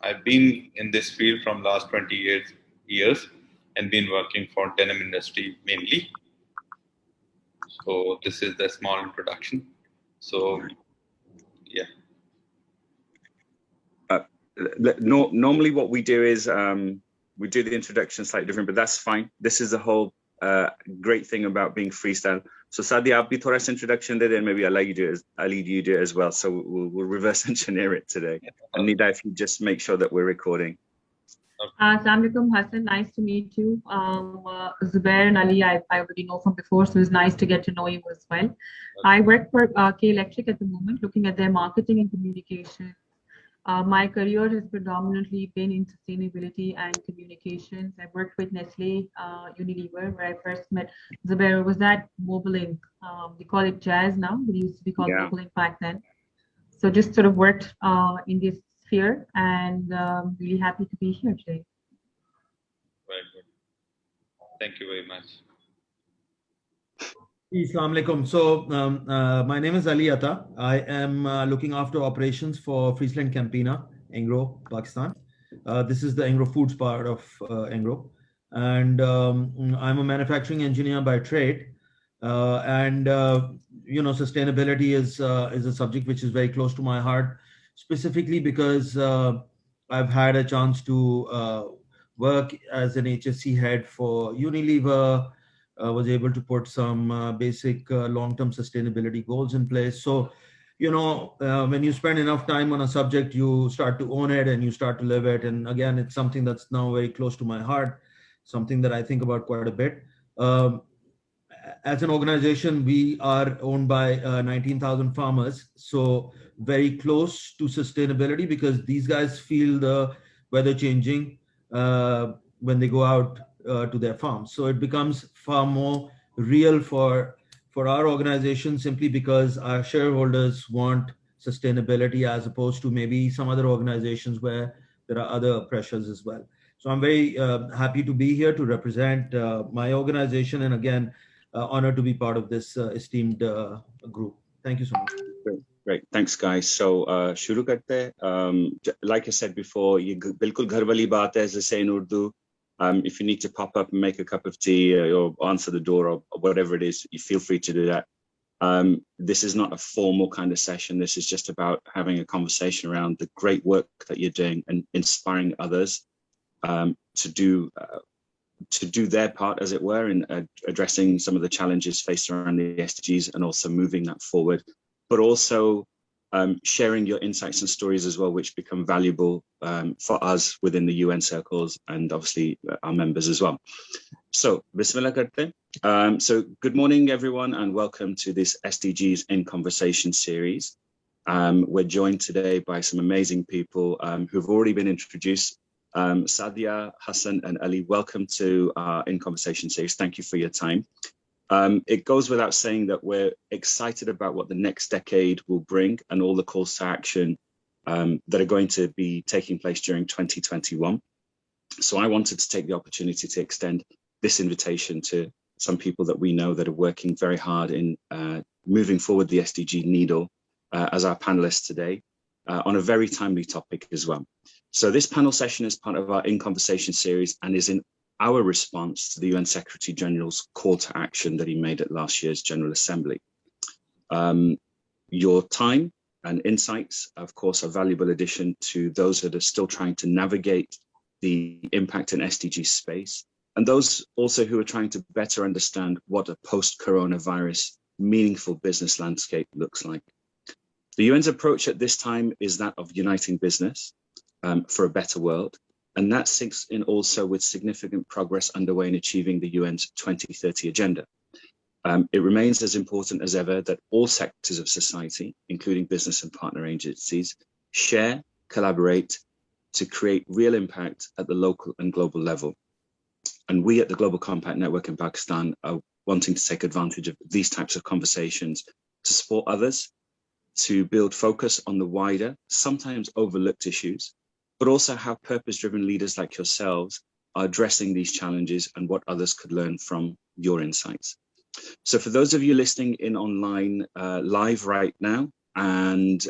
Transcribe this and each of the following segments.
I've been in this field from last 20 years and been working for denim industry mainly. So this is the small introduction. So yeah. Normally what we do is we do the introduction slightly different, but that's fine. This is the whole great thing about being freestyle. So Sadia, आप भी थोड़ा सा introduction दे दें, maybe I'll let you do it as well. So we'll reverse engineer it today. And Nida, if you just make sure that we're recording. Assalamu alaikum, Hassan. Nice to meet you. Zubair and Ali, I already know from before, so it's nice to get to know you as well. I work for K Electric at the moment, looking at their marketing and communication. My career has predominantly been in sustainability and communications. I worked with Nestle, Unilever, where I first met Zubair. Was that Mobile Inc? We call it Jazz now, but it used to be called Mobile Inc back then. So just sort of worked in this sphere, and really happy to be here today. Very good. Thank you very much. Assalamu alaikum. So my name is Ali Atta. I am looking after operations for Friesland Campina, Engro, Pakistan. This is the Engro Foods part of Engro. And I'm a manufacturing engineer by trade. Sustainability is a subject which is very close to my heart, specifically because I've had a chance to work as an HSC head for Unilever. Was able to put some basic long-term sustainability goals in place. So, when you spend enough time on a subject, you start to own it and you start to live it. And again, it's something that's now very close to my heart, something that I think about quite a bit. As an organization, we are owned by 19,000 farmers. So very close to sustainability, because these guys feel the weather changing when they go out to their farms. So it becomes far more real for our organization, simply because our shareholders want sustainability, as opposed to maybe some other organizations where there are other pressures as well. So I'm very happy to be here to represent my organization, and again, honored to be part of this esteemed group. Thank you so much. Great. Thanks, guys. So, shuru karte hain. Like I said before, ye bilkul ghar wali baat hai, as they say in Urdu. If you need to pop up and make a cup of tea or answer the door or whatever it is, you feel free to do that. This is not a formal kind of session. This is just about having a conversation around the great work that you're doing and inspiring others to do their part, as it were, in addressing some of the challenges faced around the SDGs and also moving that forward, but also sharing your insights and stories as well, which become valuable for us within the UN circles and obviously our members as well. So, Bismillah karte. So good morning, everyone, and welcome to this SDGs in Conversation series. We're joined today by some amazing people who've already been introduced. Sadia, Hassan, and Ali, welcome to our In Conversation series. Thank you for your time. It goes without saying that we're excited about what the next decade will bring and all the calls to action that are going to be taking place during 2021. So I wanted to take the opportunity to extend this invitation to some people that we know that are working very hard in moving forward the SDG needle as our panelists today on a very timely topic as well. So this panel session is part of our In Conversation series and is in our response to the UN Secretary General's call to action that he made at last year's General Assembly. Your time and insights, of course, are a valuable addition to those that are still trying to navigate the impact in SDG space, and those also who are trying to better understand what a post-coronavirus meaningful business landscape looks like. The UN's approach at this time is that of uniting business for a better world. And that sinks in also with significant progress underway in achieving the UN's 2030 agenda. It remains as important as ever that all sectors of society, including business and partner agencies, share, collaborate to create real impact at the local and global level. And we at the Global Compact Network in Pakistan are wanting to take advantage of these types of conversations to support others, to build focus on the wider, sometimes overlooked issues, but also how purpose-driven leaders like yourselves are addressing these challenges and what others could learn from your insights. So for those of you listening in online live right now, and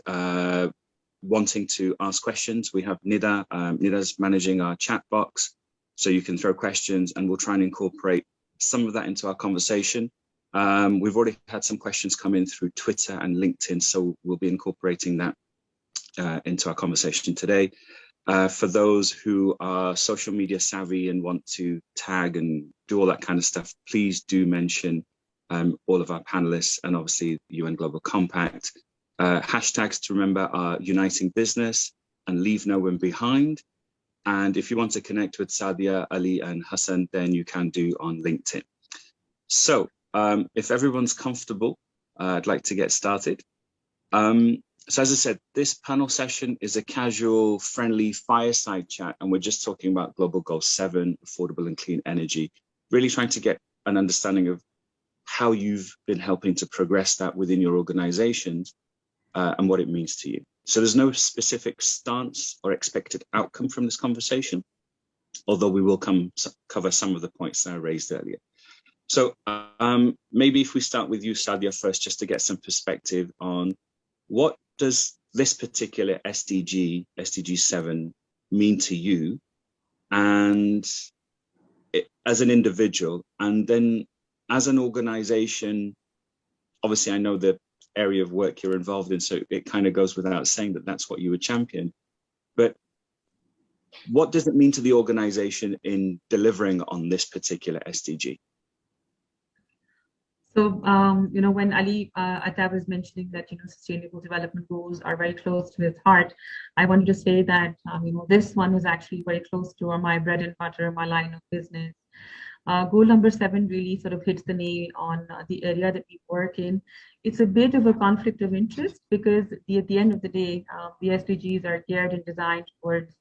wanting to ask questions, we have Nida. Nida's managing our chat box, so you can throw questions and we'll try and incorporate some of that into our conversation. We've already had some questions come in through Twitter and LinkedIn, so we'll be incorporating that into our conversation today. For those who are social media savvy and want to tag and do all that kind of stuff, please do mention all of our panelists and obviously UN Global Compact. Hashtags to remember are Uniting Business and Leave No One Behind. And if you want to connect with Sadia, Ali and Hassan, then you can do on LinkedIn. So if everyone's comfortable, I'd like to get started. So as I said, this panel session is a casual, friendly fireside chat, and we're just talking about Global Goal 7, affordable and clean energy, really trying to get an understanding of how you've been helping to progress that within your organizations and what it means to you. So there's no specific stance or expected outcome from this conversation, although we will cover some of the points that I raised earlier. So maybe if we start with you, Sadia, first, just to get some perspective on what does this particular SDG, SDG 7, mean to you and as an individual, and then as an organization? Obviously, I know the area of work you're involved in, so it kind of goes without saying that that's what you would champion. But what does it mean to the organization in delivering on this particular SDG? So, when Ali Atta was mentioning that, sustainable development goals are very close to his heart, I wanted to say that, this one is actually very close to my bread and butter, my line of business. Goal number 7 really sort of hits the nail on the area that we work in. It's a bit of a conflict of interest because at the end of the day, the SDGs are geared and designed towards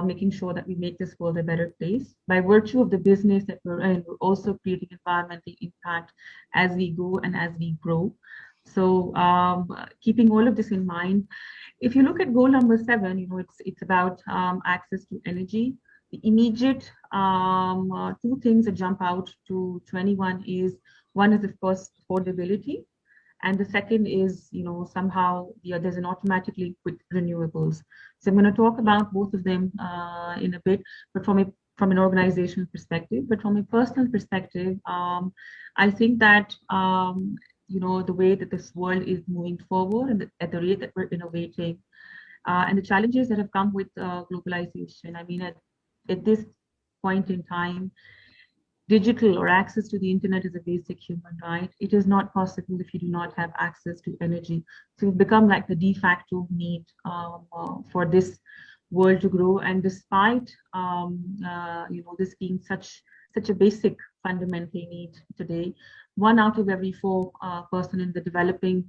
making sure that we make this world a better place. By virtue of the business that we're in, we're also creating environmental impact as we go and as we grow. So keeping all of this in mind, if you look at goal number 7, it's about access to energy. The immediate two things that jump out to anyone is, one is of course affordability, and the second is, somehow there's an automatic link with renewables. So I'm going to talk about both of them in a bit, but from an organizational perspective. But from a personal perspective, I think that the way that this world is moving forward and at the rate that we're innovating, and the challenges that have come with globalization. I mean, at this point in time, digital or access to the internet is a basic human right. It is not possible if you do not have access to energy. So it's become like the de facto need for this world to grow. And despite this being such a basic fundamental need today, 1 out of every 4 person in the developing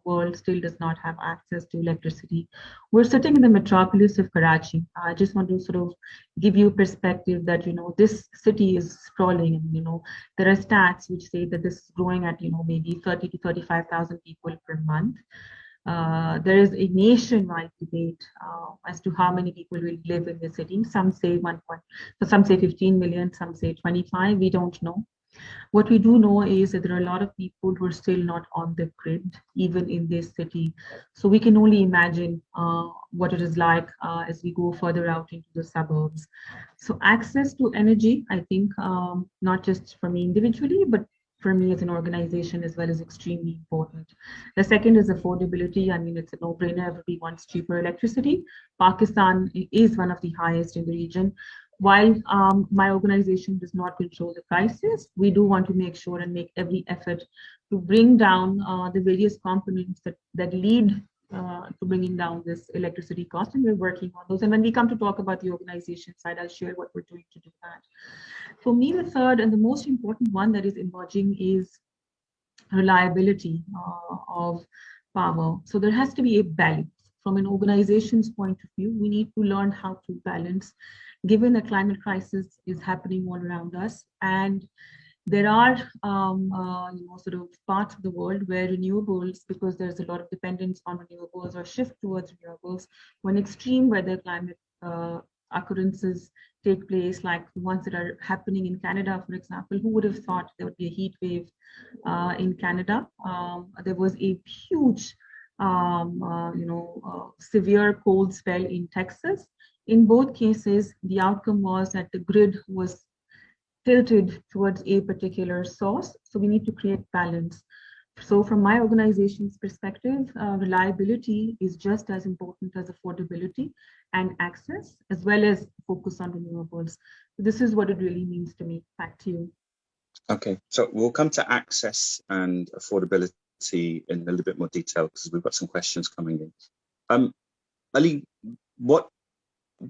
world still does not have access to electricity. We're sitting in the metropolis of Karachi. I just want to sort of give you perspective that, this city is sprawling, and, there are stats which say that this is growing at, maybe 30 to 35,000 people per month. There is a nationwide debate as to how many people will live in the city. Some say some say 15 million, some say 25, we don't know. What we do know is that there are a lot of people who are still not on the grid, even in this city. So we can only imagine what it is like as we go further out into the suburbs. So access to energy, I think, not just for me individually, but for me as an organization as well, is extremely important. The second is affordability. I mean, it's a no-brainer. Everybody wants cheaper electricity. Pakistan is one of the highest in the region. While my organization does not control the prices, we do want to make sure and make every effort to bring down the various components that lead to bringing down this electricity cost, and we're working on those. And when we come to talk about the organization side, I'll share what we're doing to do that. For me, the third and the most important one that is emerging is reliability of power. So there has to be a balance. From an organization's point of view, we need to learn how to balance, given the climate crisis is happening all around us, and there are sort of parts of the world where renewables, because there's a lot of dependence on renewables or shift towards renewables, when extreme weather climate occurrences take place, like the ones that are happening in Canada, for example. Who would have thought there would be a heat wave in Canada? There was a huge severe cold spell in Texas. In both cases, the outcome was that the grid was tilted towards a particular source. So we need to create balance. So from my organization's perspective, reliability is just as important as affordability and access, as well as focus on renewables. This is what it really means to me. Back to you. Okay, so we'll come to access and affordability in a little bit more detail because we've got some questions coming in. Ali,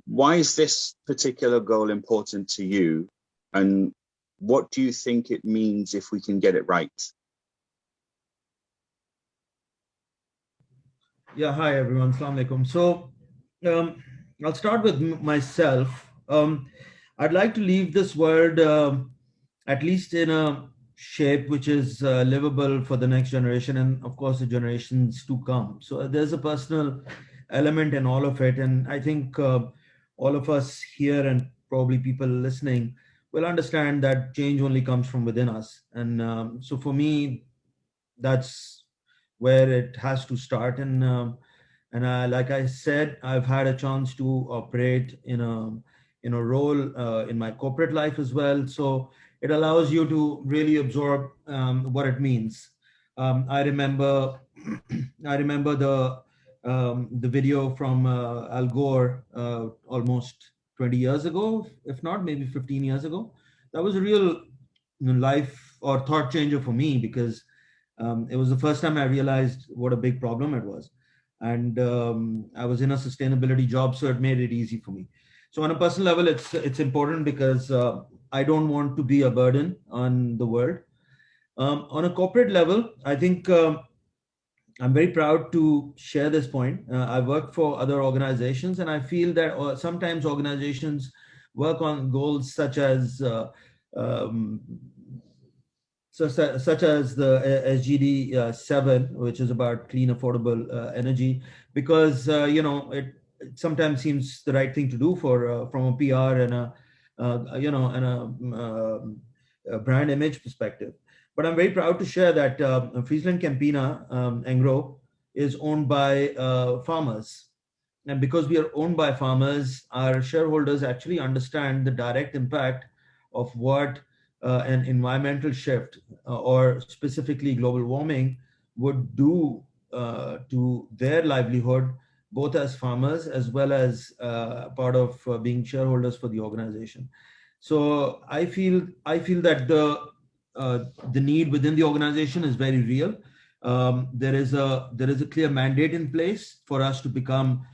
why is this particular goal important to you, and what do you think it means if we can get it right? Yeah, hi everyone. Assalamu alaikum. So I'll start with myself. I'd like to leave this world at least in a shape which is livable for the next generation and of course the generations to come. So there's a personal element in all of it, and I think all of us here and probably people listening will understand that change only comes from within us. And so for me, that's where it has to start. And like I said, I've had a chance to operate in a role in my corporate life as well. So it allows you to really absorb what it means. I remember the video from Al Gore almost 20 years ago, if not maybe 15 years ago. That was a real life or thought changer for me, because it was the first time I realized what a big problem it was. And I was in a sustainability job, so it made it easy for me. So on a personal level, it's important because I don't want to be a burden on the world. On a corporate level, I think I'm very proud to share this point. I work for other organizations, and I feel that sometimes organizations work on goals such as um, such as the SGD 7, which is about clean, affordable energy, because it sometimes seems the right thing to do for from a PR and a brand image perspective. But I'm very proud to share that Friesland Campina Engro is owned by farmers. And because we are owned by farmers, our shareholders actually understand the direct impact of what an environmental shift or specifically global warming would do to their livelihood, both as farmers as well as part of being shareholders for the organization. So I feel that the need within the organization is very real. There is a clear mandate in place for us to become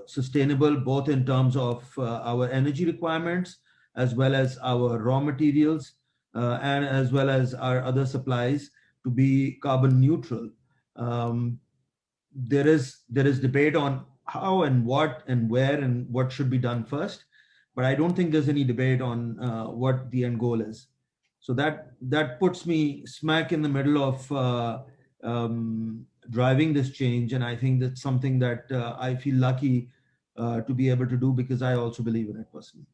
sustainable, both in terms of our energy requirements as well as our raw materials and as well as our other supplies to be carbon neutral. There is debate on how and what and where and what should be done first, but I don't think there's any debate on what the end goal is. So that puts me smack in the middle of driving this change, and I think that's something that I feel lucky to be able to do, because I also believe in it personally.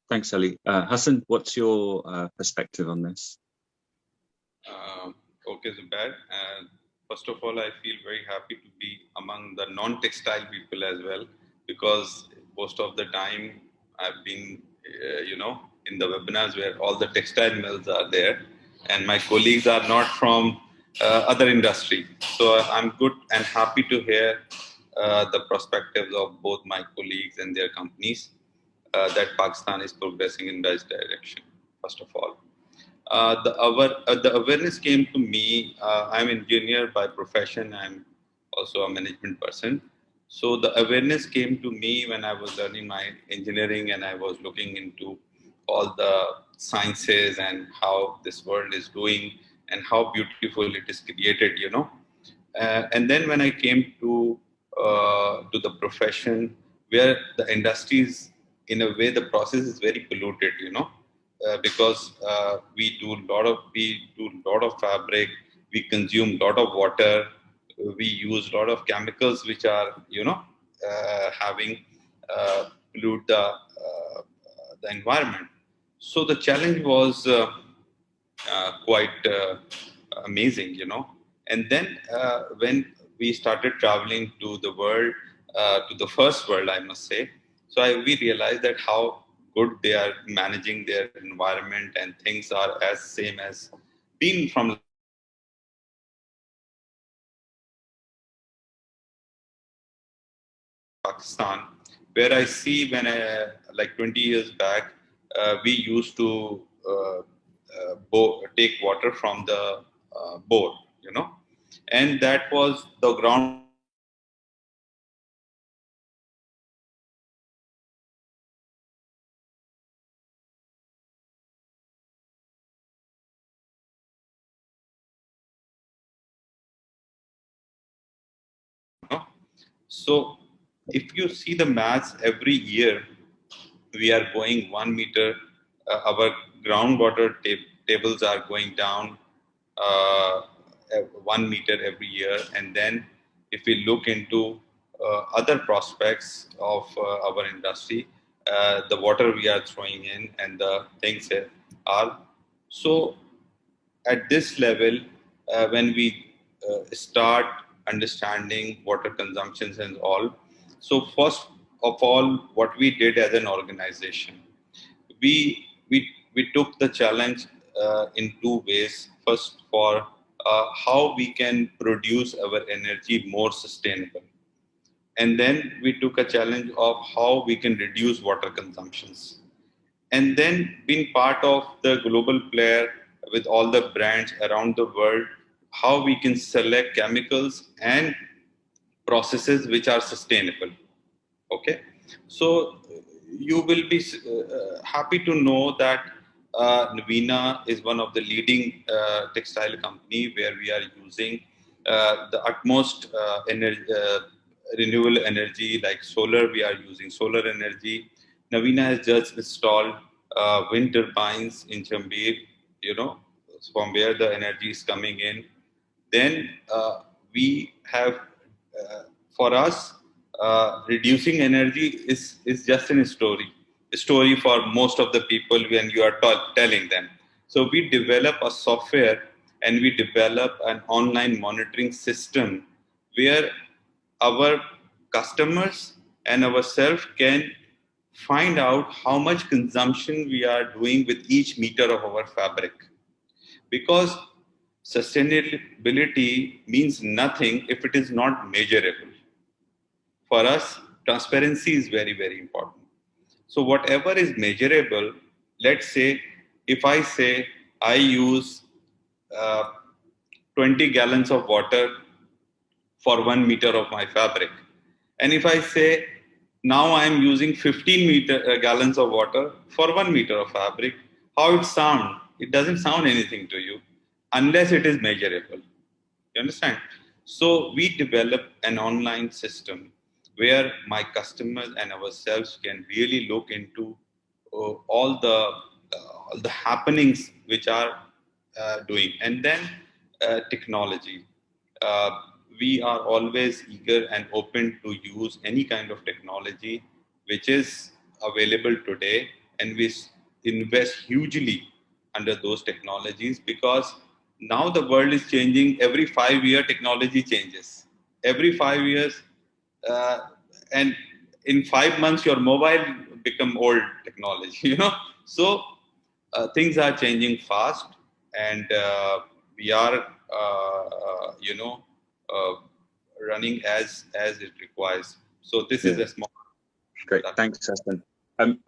Thanks, Ali. Hassan, what's your perspective on this? Okay, Zubair. First of all, I feel very happy to be among the non-textile people as well, because most of the time I've been, in the webinars where all the textile mills are there, and my colleagues are not from other industry. So I'm good and happy to hear the perspectives of both my colleagues and their companies that Pakistan is progressing in this direction, first of all. The awareness came to me. I'm an engineer by profession. I'm also a management person. So the awareness came to me when I was learning my engineering and I was looking into all the sciences and how this world is doing and how beautiful it is created, and then when I came to the profession, where the industries, in a way, the process is very polluted, because we do a lot of fabric, we consume a lot of water, we use a lot of chemicals which are, having pollute the environment. So the challenge was quite amazing, And then when we started traveling to the world, to the first world, I must say, so we realized that how good they are managing their environment, and things are as same as been from Pakistan, where I see when like 20 years back, we used to take water from the bore, you know, and that was the ground. You know? So if you see the maths every year, we are going 1 meter. Our groundwater tables are going down uh, 1 meter every year. And then if we look into other prospects of our industry, the water we are throwing in and the things are so at this level, when we start understanding water consumptions and all. So first of all, what we did as an organization, we took the challenge in two ways. First, for how we can produce our energy more sustainable, and then we took a challenge of how we can reduce water consumptions. And then being part of the global player with all the brands around the world, how we can select chemicals and processes which are sustainable. Okay, so you will be happy to know that Naveena is one of the leading textile company where we are using the utmost renewable energy like solar. We are using solar energy. Naveena has just installed wind turbines in Chambir, you know, from where the energy is coming in. Then we have, for us, reducing energy is just a story for most of the people when you are telling them. So we develop a software and we develop an online monitoring system where our customers and ourselves can find out how much consumption we are doing with each meter of our fabric, because sustainability means nothing if it is not measurable. For us, transparency is very, very important. So, whatever is measurable, let's say if I say I use uh, 20 gallons of water for 1 meter of my fabric, and if I say now I am using gallons of water for 1 meter of fabric, how it sound? It doesn't sound anything to you unless it is measurable. You understand? So we develop an online system where my customers and ourselves can really look into all the happenings which are doing, and then technology. Uh, we are always eager and open to use any kind of technology which is available today, and we invest hugely under those technologies, because now the world is changing. Every 5 year technology changes. Every 5 years, uh, and in 5 months your mobile become old technology. You know, so things are changing fast, and we are you know uh, running as it requires. So this is a small. Great, thanks, Hassan.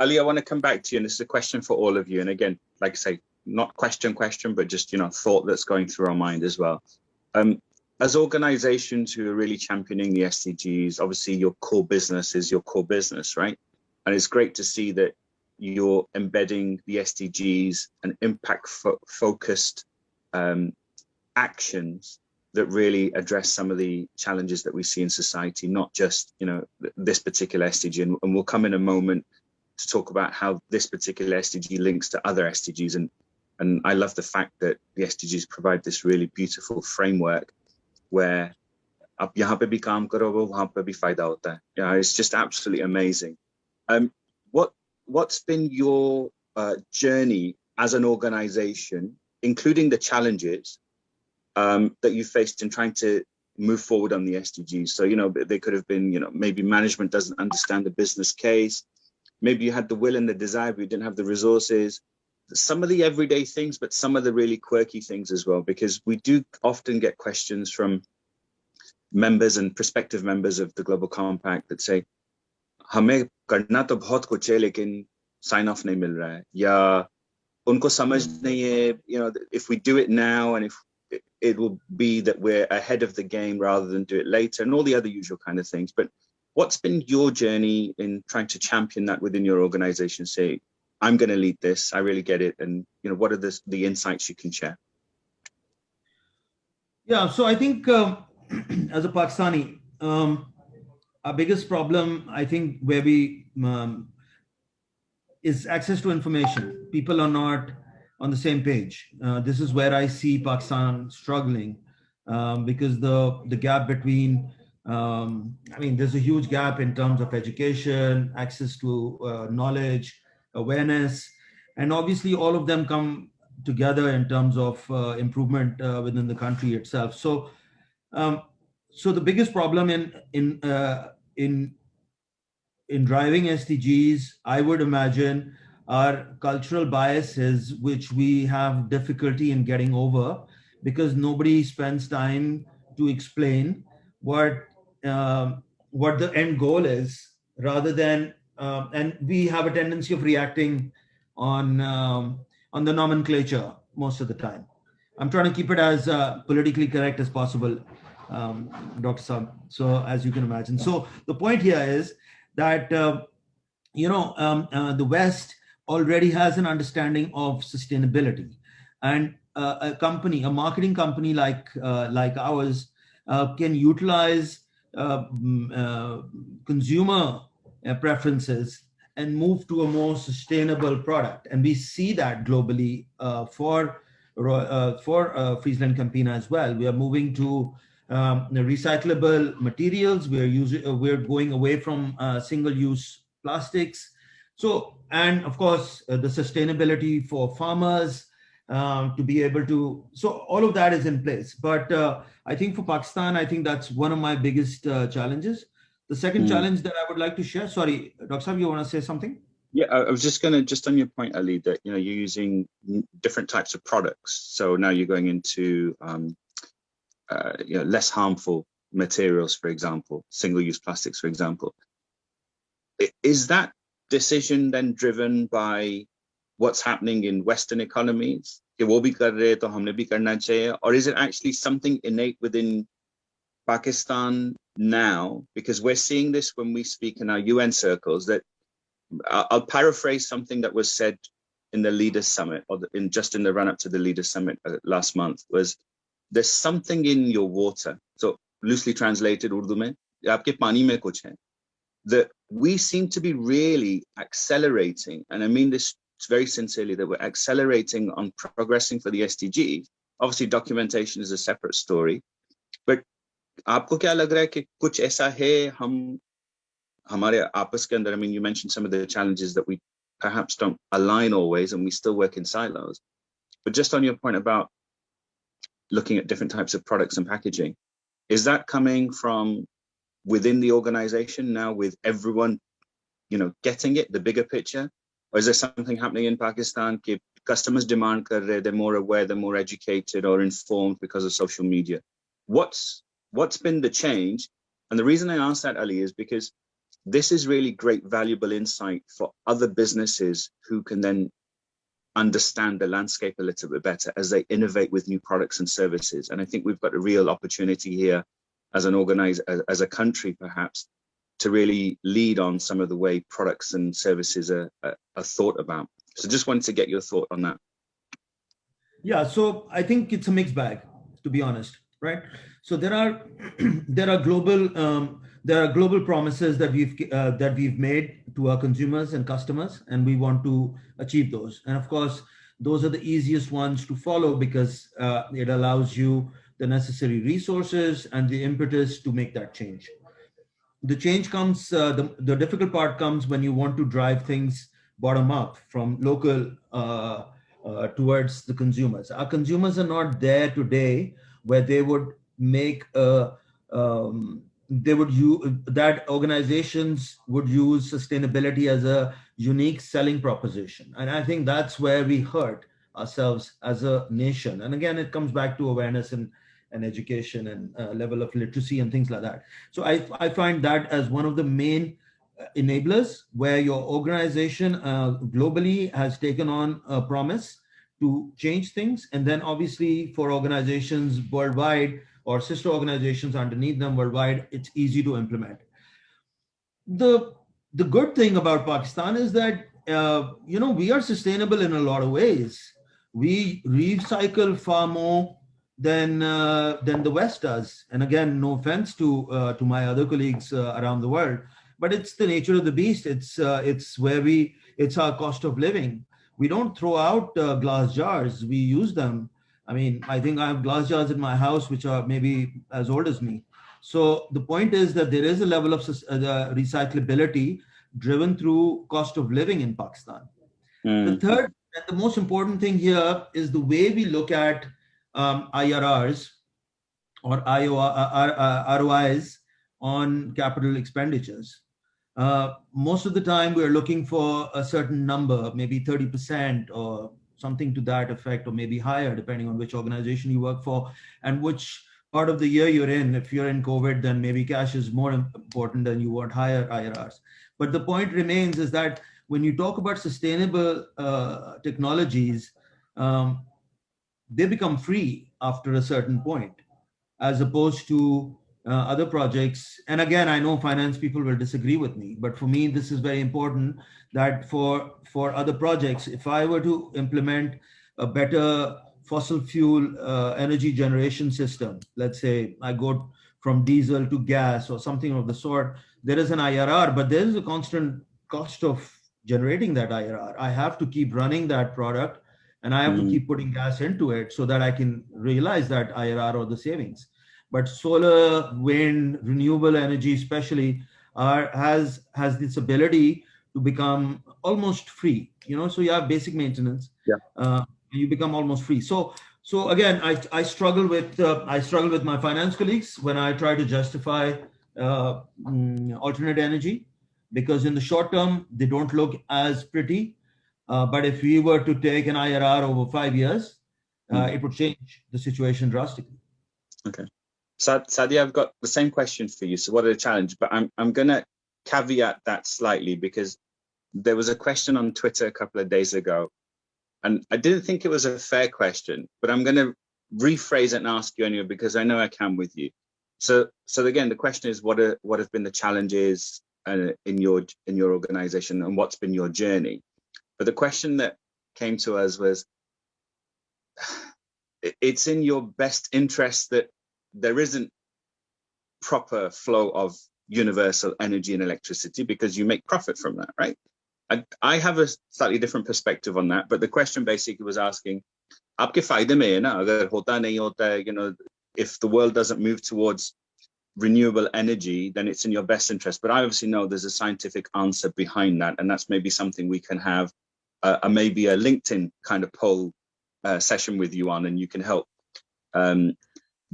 Ali, I want to come back to you, and this is a question for all of you. And again, like I say, not question, but just thought that's going through our mind as well. As organizations who are really championing the SDGs, obviously your core business is your core business, right? And it's great to see that you're embedding the SDGs and impact-focused actions that really address some of the challenges that we see in society, not just this particular SDG. And we'll come in a moment to talk about how this particular SDG links to other SDGs. And I love the fact that the SDGs provide this really beautiful framework where आप यहाँ पे भी काम करो वो वहाँ पे भी फायदा होता है. Yeah, it's just absolutely amazing. What's been your journey as an organization, including the challenges, that you faced in trying to move forward on the SDGs? So, they could have been, maybe management doesn't understand the business case. Maybe you had the will and the desire, but you didn't have the resources. Some of the everyday things, but some of the really quirky things as well, because we do often get questions from members and prospective members of the Global Compact that say, हमें करना तो बहुत कुछ है लेकिन sign off नहीं मिल रहा है, या उनको समझ नहीं है, if we do it now and if it will be that we're ahead of the game rather than do it later, and all the other usual kind of things. But what's been your journey in trying to champion that within your organization? Say, I'm going to lead this, I really get it, and what are the insights you can share? Yeah, so I think as a Pakistani, our biggest problem, I think, where we is access to information. People are not on the same page. This is where I see Pakistan struggling, because the gap between, there's a huge gap in terms of education, access to knowledge, awareness, and obviously all of them come together in terms of improvement within the country itself. So, so the biggest problem in driving SDGs, I would imagine, are cultural biases, which we have difficulty in getting over, because nobody spends time to explain what the end goal is, rather than, and we have a tendency of reacting on the nomenclature most of the time. I'm trying to keep it as politically correct as possible, Dr. Saab. So as you can imagine. So the point here is that, the West already has an understanding of sustainability, and a marketing company like ours can utilize consumer preferences and move to a more sustainable product. And we see that globally for Friesland Campina as well. We are moving to recyclable materials. We're going away from single-use plastics. So, and of course, the sustainability for farmers to be able to. So all of that is in place. But I think for Pakistan, I think that's one of my biggest challenges. The second challenge that I would like to share. Sorry, Dr. Saab, you want to say something? Yeah, I was just on your point, Ali, that you're using different types of products. So now you're going into less harmful materials, for example, single-use plastics, for example. Is that decision then driven by what's happening in Western economies? Or is it actually something innate within Pakistan now? Because we're seeing this when we speak in our UN circles, that I'll paraphrase something that was said in the Leaders Summit, or in the run-up to the Leaders Summit last month, was there's something in your water. So loosely translated Urdu mein, aapke pani mein kuch hai. That we seem to be really accelerating, and I mean this very sincerely, that we're accelerating on progressing for the SDG. Obviously, documentation is a separate story, but aapko kya lag raha hai ki kuch aisa hai hamare aapas ke andar? I mean, you mentioned some of the challenges that we perhaps don't align always, and we still work in silos. But just on your point about looking at different types of products and packaging, is that coming from within the organization now, with everyone, getting it, the bigger picture? Or is there something happening in Pakistan? Customers demand kar rahe, they're more aware, they're more educated or informed because of social media. What's been the change? And the reason I ask that, Ali, is because this is really great, valuable insight for other businesses who can then understand the landscape a little bit better as they innovate with new products and services. And I think we've got a real opportunity here as as a country, perhaps, to really lead on some of the way products and services are thought about. So just wanted to get your thought on that. Yeah, so I think it's a mixed bag, to be honest, right? So there are global promises that we've made to our consumers and customers, and we want to achieve those. And of course, those are the easiest ones to follow, because it allows you the necessary resources and the impetus to make that change. The change comes, the difficult part comes when you want to drive things bottom up, from local towards the consumers. Our consumers are not there today where they would make that organizations would use sustainability as a unique selling proposition. And I think that's where we hurt ourselves as a nation. And again, it comes back to awareness and education and level of literacy and things like that. So I find that as one of the main enablers where your organization globally has taken on a promise to change things. And then obviously for organizations worldwide or sister organizations underneath them worldwide, it's easy to implement. The good thing about Pakistan is that, we are sustainable in a lot of ways. We recycle far more than the West does. And again, no offense to my other colleagues around the world, but it's the nature of the beast. It's our cost of living. We don't throw out glass jars. We use them. I mean, I think I have glass jars in my house, which are maybe as old as me. So the point is that there is a level of recyclability driven through cost of living in Pakistan. The third and the most important thing here is the way we look at IRRs or ROIs on capital expenditures. Most of the time we're looking for a certain number, maybe 30% or something to that effect, or maybe higher, depending on which organization you work for and which part of the year you're in. If you're in COVID, then maybe cash is more important and you want higher IRRs. But the point remains is that when you talk about sustainable technologies, they become free after a certain point, as opposed to other projects. And again, I know finance people will disagree with me, but for me, this is very important that for other projects, if I were to implement a better fossil fuel energy generation system, let's say I go from diesel to gas or something of the sort, there is an IRR, but there is a constant cost of generating that IRR. I have to keep running that product and I have to keep putting gas into it so that I can realize that IRR or the savings. But solar, wind, renewable energy especially has this ability to become almost free, so you have basic maintenance. You become almost free. So again, I struggle with my finance colleagues when I try to justify alternate energy, because in the short term they don't look as pretty, but if we were to take an IRR over 5 years, it would change the situation drastically. Okay, Sadia, I've got the same question for you. So what are the challenges? But I'm going to caveat that slightly, because there was a question on Twitter a couple of days ago, and I didn't think it was a fair question, but I'm going to rephrase it and ask you anyway, because I know I can with you. So again, the question is, what have been the challenges in your organization, and what's been your journey? But the question that came to us was, it's in your best interest that there isn't proper flow of universal energy and electricity, because you make profit from that, right? I have a slightly different perspective on that, but the question basically was asking, aapke fayde mein hai na, agar hota nahi hota hai, if the world doesn't move towards renewable energy, then it's in your best interest. But I obviously know there's a scientific answer behind that, and that's maybe something we can have maybe a LinkedIn kind of poll session with you on, and you can help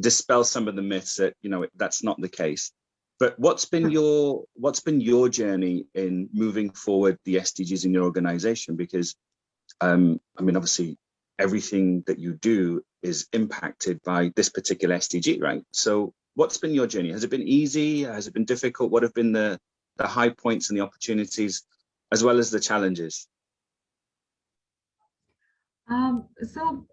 dispel some of the myths that that's not the case. But what's been your journey in moving forward the SDGs in your organization? Because I mean, obviously everything that you do is impacted by this particular SDG, right? So what's been your journey? Has it been easy? Has it been difficult? What have been the high points and the opportunities, as well as the challenges? So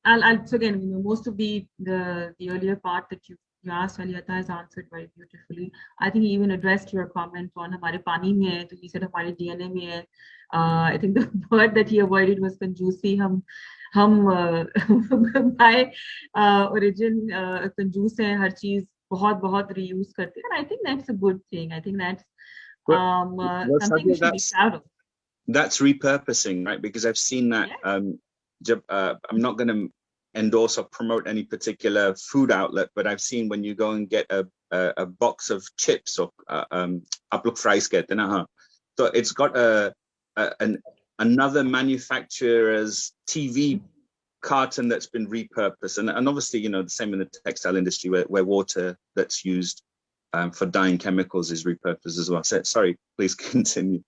I'll again, most of the earlier part that you asked, Aliyata has answered very beautifully. I think he even addressed your comment on hamare pani mein hai, he said hamare DNA mein hai. I think the word that he avoided was कंजूसी. हम by origin कंजूस हैं, हर चीज बहुत reuse करते हैं, and I think that's a good thing. I think that's something we should be proud of. That's repurposing, right? Because I've seen that. Yeah. I'm not going to endorse or promote any particular food outlet, but I've seen when you go and get a box of chips or apluk fries, so it's got another manufacturer's TV carton that's been repurposed, and obviously, you know, the same in the textile industry where water that's used for dyeing chemicals is repurposed as well. So, sorry, please continue.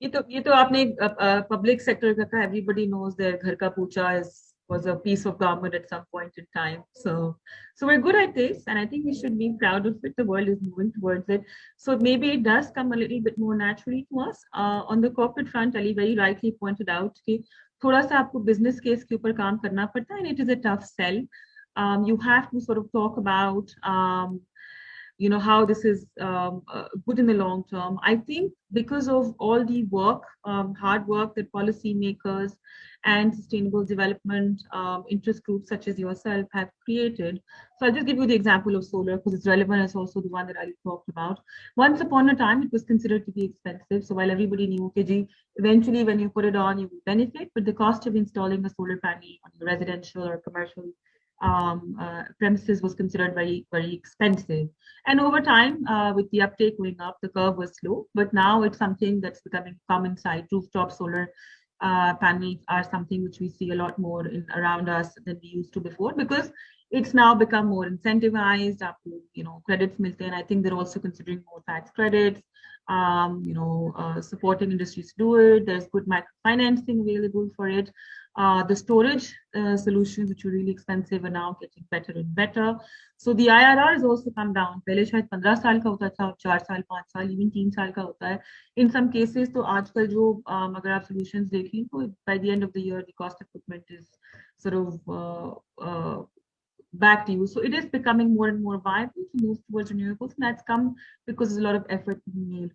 ये तो आपने public sector का कहा, everybody knows their घर का पूछा was a piece of garment at some point in time. So we're good at this, and I think we should be proud of it. The world is moving towards it. So maybe it does come a little bit more naturally to us. On the corporate front, Ali very rightly pointed out कि थोड़ा सा आपको business case के ऊपर काम करना पड़ता है, and it is a tough sell. You have to sort of talk about you know, how this is good in the long term. I think because of all the work, hard work that policymakers and sustainable development interest groups such as yourself have created. So I'll just give you the example of solar because it's relevant. It's also the one that I talked about. Once upon a time, it was considered to be expensive. So while everybody knew, okay, eventually when you put it on, you will benefit, but the cost of installing a solar panel on your residential or commercial premises was considered very, very expensive. And over time, with the uptake going up, the curve was slow, but now it's something that's becoming common sight. Rooftop solar panels are something which we see a lot more around us than we used to before, because it's now become more incentivized, up to, you know, credits milte, and I think they're also considering more tax credits, you know, supporting industries to do it. There's good microfinancing available for it. The storage solutions, which were really expensive, are now getting better and better. So the IRR has also come down. पहले शायद 15 साल का होता था, 4 साल, 5 साल, even 3 साल का होता है. In some cases, तो आजकल जो अगर आप solutions देखें, तो by the end of the year, the cost of equipment is sort of back to you. So it is becoming more and more viable to move towards renewables, and that's come because there's a lot of effort being made.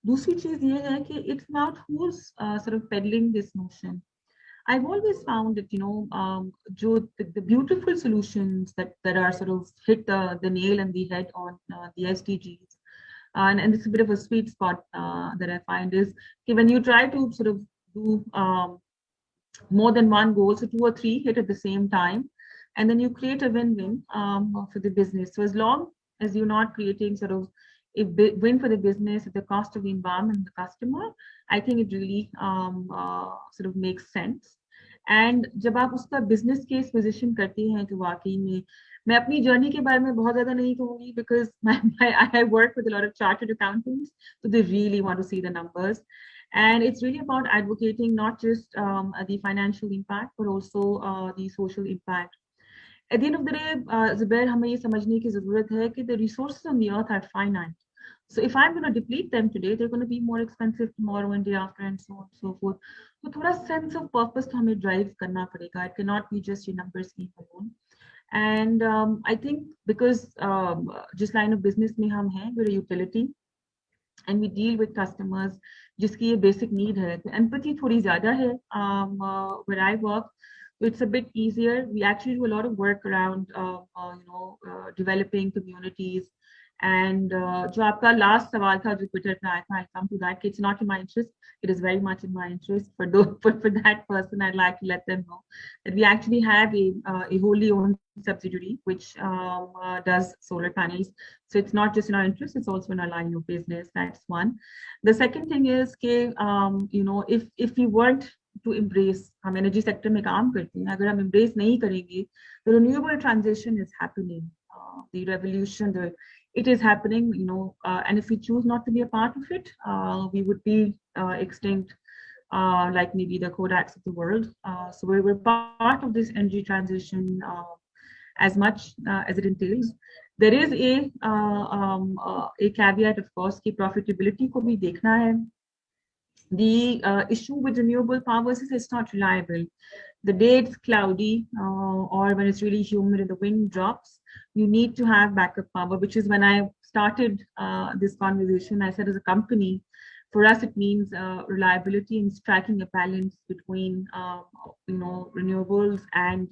दूसरी चीज ये है कि it's not who's sort of peddling this notion. I've always found that, you know, the beautiful solutions that are sort of hit the nail and the head on the SDGs, and it's a bit of a sweet spot that I find is okay, when you try to sort of do more than one goal, so 2 or 3 hit at the same time, and then you create a win-win for the business. So as long as you're not creating sort of a win for the business at the cost of the environment and the customer, I think it really sort of makes sense. And जब आप उसका business case position करते हैं कि वाकई में, मैं अपनी journey के बारे में बहुत ज़्यादा नहीं कहूँगी because I work with a lot of chartered accountants, so they really want to see the numbers. And it's really about advocating not just the financial impact, but also the social impact. At the end of the day, Zubair, हमें ये समझने की ज़रूरत है कि the resources on the earth are finite. So if I'm going to deplete them today, they're going to be more expensive tomorrow and day after, and so on and so forth. So थोड़ा sense of purpose तो हमें drive करना पड़ेगा. It cannot be just a numbers game alone. And I think because जिस line of business में हम हैं, we're a utility, and we deal with customers जिसकी ये basic need है. तो empathy थोड़ी ज़्यादा है where I work. It's a bit easier. We actually do a lot of work around, you know, developing communities. And जो आपका last सवाल था जो Twitter पे आया था, I'll come to that. It's not in my interest. It is very much in my interest. For that person, I'd like to let them know that we actually have a wholly owned subsidiary which does solar panels. So it's not just in our interest; it's also in our line of business. That's one. The second thing is कि you know, if we weren't to embrace, हम energy sector में काम करते हैं, अगर हम embrace नहीं करेंगे, the renewable transition is happening, the revolution, it is happening, you know, and if we choose not to be a part of it, we would be extinct, like maybe the Kodaks of the world. So we're part of this energy transition as much as it entails. There is a caveat, of course, कि profitability को भी देखना है. The issue with renewable powers is it's not reliable. The day it's cloudy or when it's really humid and the wind drops, you need to have backup power, which is when I started this conversation, I said as a company, for us it means reliability and striking a balance between you know, renewables and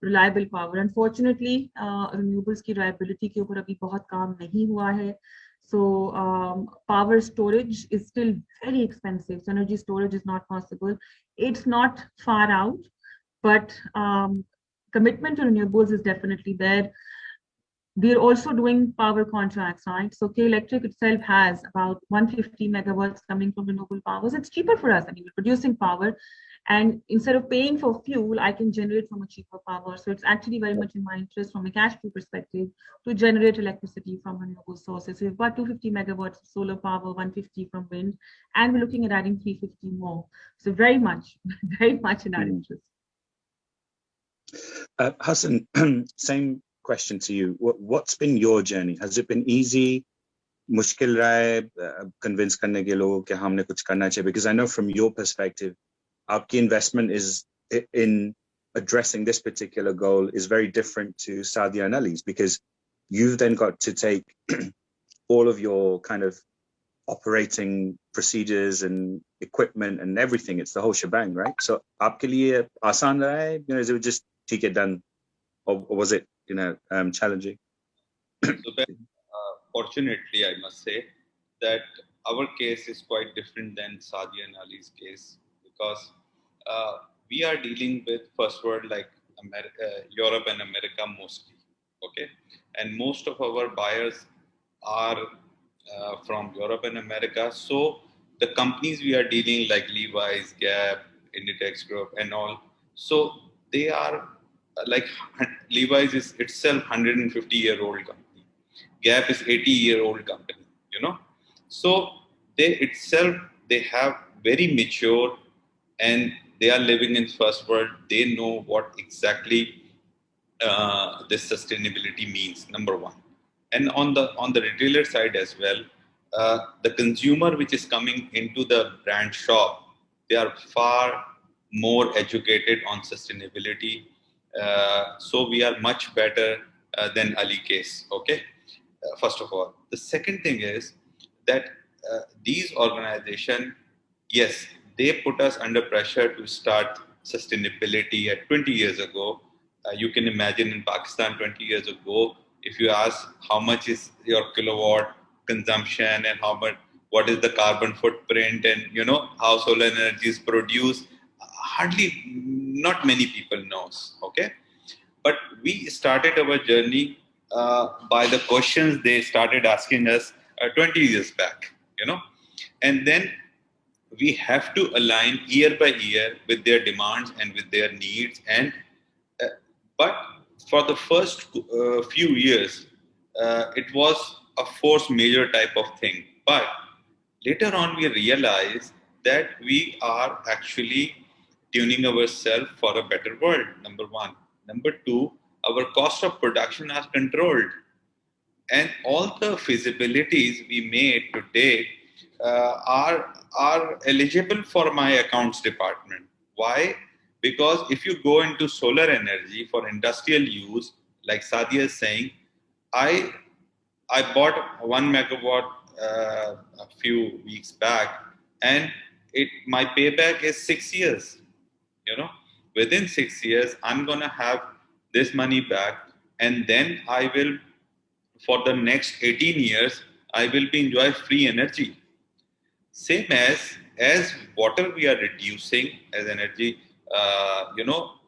reliable power. Unfortunately, renewables की reliability के ऊपर अभी बहुत काम नहीं हुआ है. So power storage is still very expensive. So energy storage is not possible. It's not far out, but commitment to renewables is definitely there. We're also doing power contracts, right? So K Electric itself has about 150 megawatts coming from renewable powers. It's cheaper for us. I mean, we're producing power, And instead of paying for fuel, I can generate from a cheaper power. So it's actually very much in my interest from a cash flow perspective to generate electricity from renewable sources. So we've got 250 megawatts of solar power, 150 from wind, and we're looking at adding 350 more. So very much, very much in our interest. Hassan, same question to you. What's been your journey? Has it been easy? Mushkil raha convince karne ke logo ke humne kuch karna chahiye? Because I know from your perspective, aapki investment is in addressing this particular goal is very different to Sadia and Ali's, because you've then got to take all of your kind of operating procedures and equipment and everything. It's the whole shebang, right? So aapke liye aasan raha hai? You know, is it just take it done, or was it, you know, challenging? So, fortunately, I must say that our case is quite different than Sadia and Ali's case, because we are dealing with first world like Europe and America mostly, okay? And most of our buyers are from Europe and America. So the companies we are dealing like Levi's, Gap, Inditex Group and all, so they are like Levi's is itself 150-year-old company. Gap is 80-year-old company, you know. So they have very mature, and they are living in first world. They know what exactly this sustainability means. Number one, and on the retailer side as well, the consumer which is coming into the brand shop, they are far more educated on sustainability. So we are much better than Ali case. Okay, first of all. The second thing is that these organizations, yes, they put us under pressure to start sustainability at 20 years ago. You can imagine in Pakistan 20 years ago, if you ask how much is your kilowatt consumption and what is the carbon footprint, and you know how solar energy is produced, hardly, not many people knows. Okay, but we started our journey by the questions they started asking us 20 years back, you know, and then we have to align year by year with their demands and with their needs. And uh, but for the first few years, it was a force major type of thing. But later on, we realized that we are actually tuning ourselves for a better world. Number one. Number two, our cost of production are controlled, and all the feasibilities we made today are eligible for my accounts department. Why? Because if you go into solar energy for industrial use, like Sadia is saying, I I bought 1 megawatt a few weeks back, and my payback is 6 years. You know, within 6 years, I'm gonna have this money back, and then I will, for the next 18 years, I will be enjoy free energy. Same as water we are reducing as energy.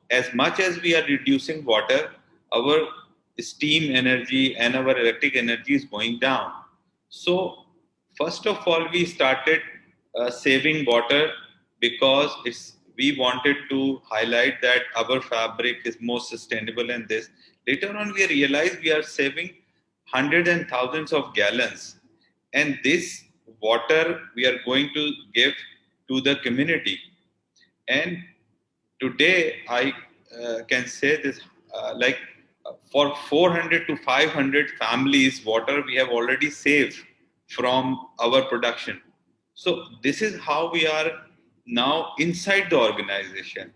As much as we are reducing water, our steam energy and our electric energy is going down. So first of all, we started saving water because we wanted to highlight that our fabric is more sustainable. And this later on we realized we are saving hundreds and thousands of gallons, and this water we are going to give to the community. And today I can say this, for 400 to 500 families, water we have already saved from our production. So this is how we are now inside the organization.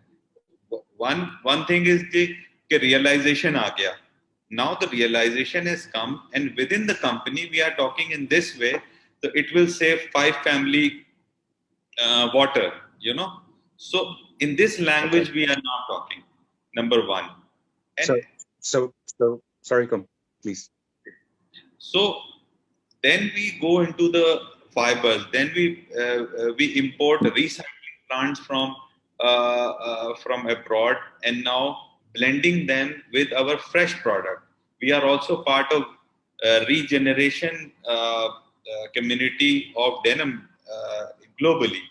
One thing is the realization aa gaya. Now the realization has come, and within the company we are talking in this way. So it will save 5 family water. You know. So in this language we are now talking. Number one. And So sorry, come please. so then we go into the fibers. Then we import recycling plants from abroad, and now blending them with our fresh product. We are also part of regeneration community of denim globally,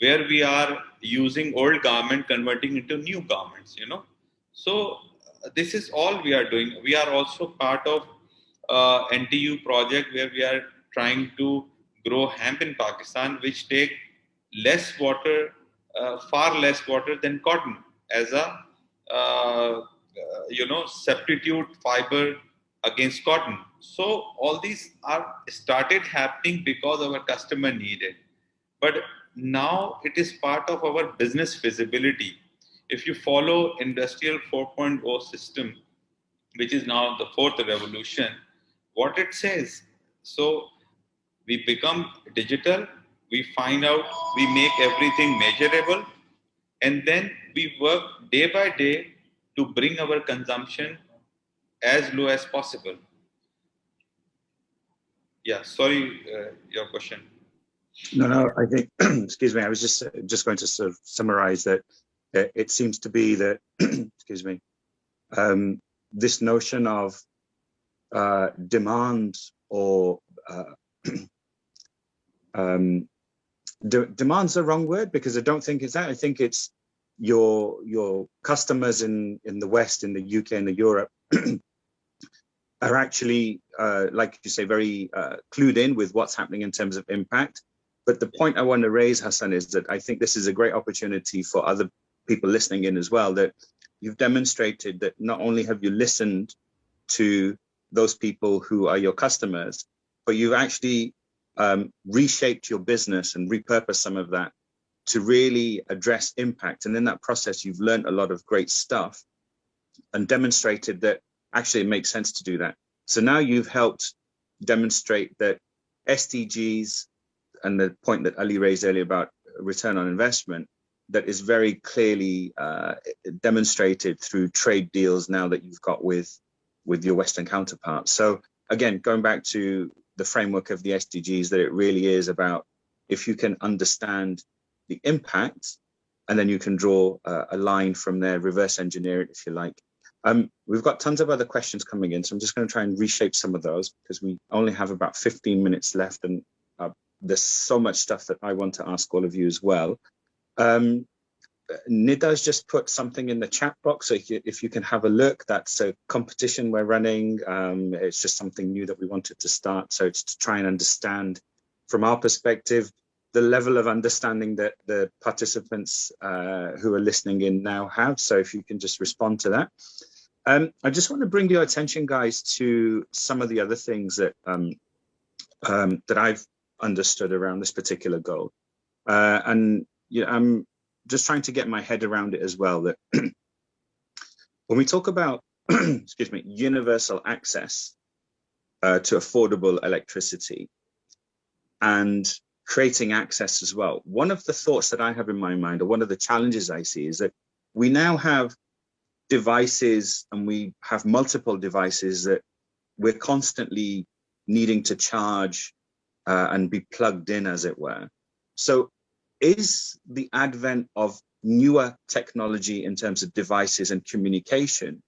where we are using old garment, converting into new garments, you know. So this is all we are doing. We are also part of NTU project where we are trying to grow hemp in Pakistan, which take less water, far less water than cotton as a substitute fiber against cotton. So all these are started happening because our customer needed, but now it is part of our business feasibility. If you follow industrial 4.0 system, which is now the fourth revolution, what it says, so we become digital, we find out, we make everything measurable, and then we work day by day to bring our consumption as low as possible. Yeah, sorry, your question. No, I think, excuse me, I was just going to sort of summarize that it seems to be that, excuse me, this notion of demand or demand's the wrong word, because I don't think it's that. I think it's your customers in the West, in the UK and the Europe are actually, like you say, very clued in with what's happening in terms of impact. But the point I want to raise, Hassan, is that I think this is a great opportunity for other people listening in as well, that you've demonstrated that not only have you listened to those people who are your customers, but you've actually reshaped your business and repurposed some of that to really address impact. And in that process, you've learned a lot of great stuff and demonstrated that actually it makes sense to do that. So now you've helped demonstrate that SDGs and the point that Ali raised earlier about return on investment, that is very clearly demonstrated through trade deals now that you've got with your Western counterparts. So again, going back to the framework of the SDGs, that it really is about, if you can understand the impact, and then you can draw a line from there, reverse engineer it, if you like. We've got tons of other questions coming in, so I'm just going to try and reshape some of those, because we only have about 15 minutes left, and there's so much stuff that I want to ask all of you as well. Nida's just put something in the chat box, so if you can have a look, that's a competition we're running. It's just something new that we wanted to start, so it's to try and understand from our perspective the level of understanding that the participants who are listening in now have. So if you can just respond to that. I just want to bring your attention, guys, to some of the other things that that I've understood around this particular goal. And I'm just trying to get my head around it as well, that when we talk about, excuse me, universal access to affordable electricity and creating access as well, one of the thoughts that I have in my mind, or one of the challenges I see, is that we now have devices, and we have multiple devices that we're constantly needing to charge and be plugged in, as it were. So is the advent of newer technology in terms of devices and communication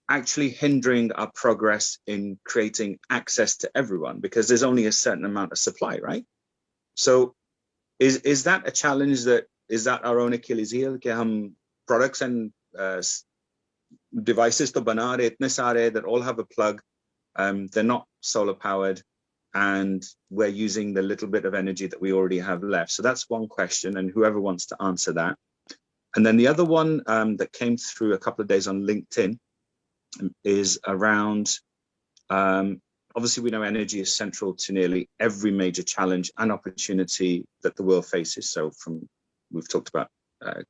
actually hindering our progress in creating access to everyone? Because there's only a certain amount of supply, right? So is that a challenge? Is that our own Achilles heel? Ke hum products and devices to bana rahe itne sare that all have a plug, they're not solar powered, and we're using the little bit of energy that we already have left. So that's one question, and whoever wants to answer that. And then the other one that came through a couple of days on LinkedIn is around, obviously we know energy is central to nearly every major challenge and opportunity that the world faces. So we've talked about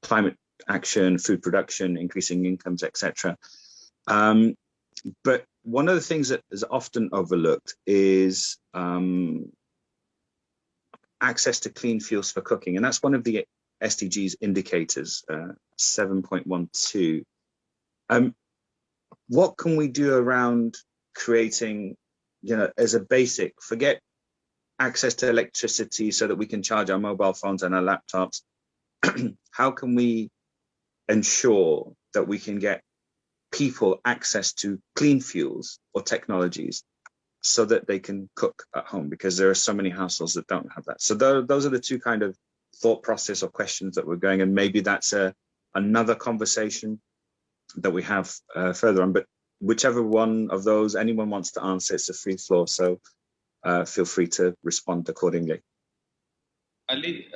climate action, food production, increasing incomes, etc. But one of the things that is often overlooked is access to clean fuels for cooking. And that's one of the SDGs indicators, 7.12. What can we do around creating, as a basic, forget access to electricity so that we can charge our mobile phones and our laptops. How can we ensure that we can get people access to clean fuels or technologies so that they can cook at home? Because there are so many households that don't have that. So those are the two kind of thought process or questions that we're going, and maybe that's another conversation that we have further on. But whichever one of those anyone wants to answer, it's a free floor, so feel free to respond accordingly. Ali,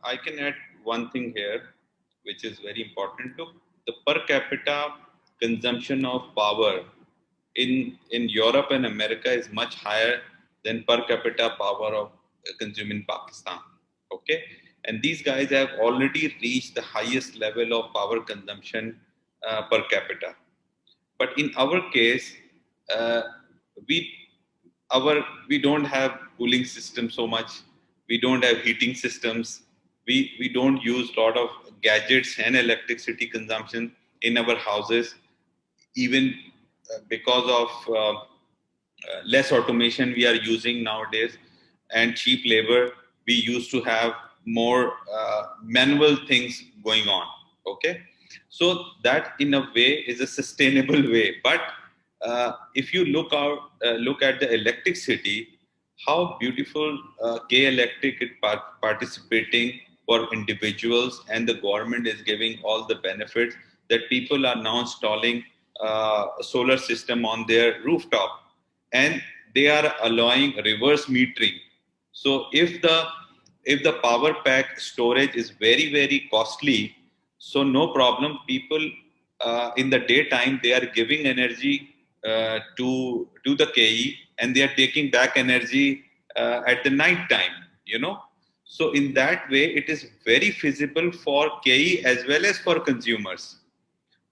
I can add one thing here, which is very important too. The per capita consumption of power in Europe and America is much higher than per capita power of consumed in Pakistan. Okay, and these guys have already reached the highest level of power consumption per capita. But in our case, uh, we we don't have cooling system so much. We don't have heating systems. We don't use a lot of gadgets and electricity consumption in our houses, even because of less automation we are using nowadays and cheap labor. We used to have more manual things going on. Okay, so that in a way is a sustainable way. But if you look at the electricity, how beautiful K Electric is participating for individuals, and the government is giving all the benefits that people are now installing a solar system on their rooftop, and they are allowing reverse metering. So if the power pack storage is very costly, so no problem. People in the daytime they are giving energy to the KE, and they are taking back energy at the night time. You know, so in that way, it is very feasible for KE as well as for consumers.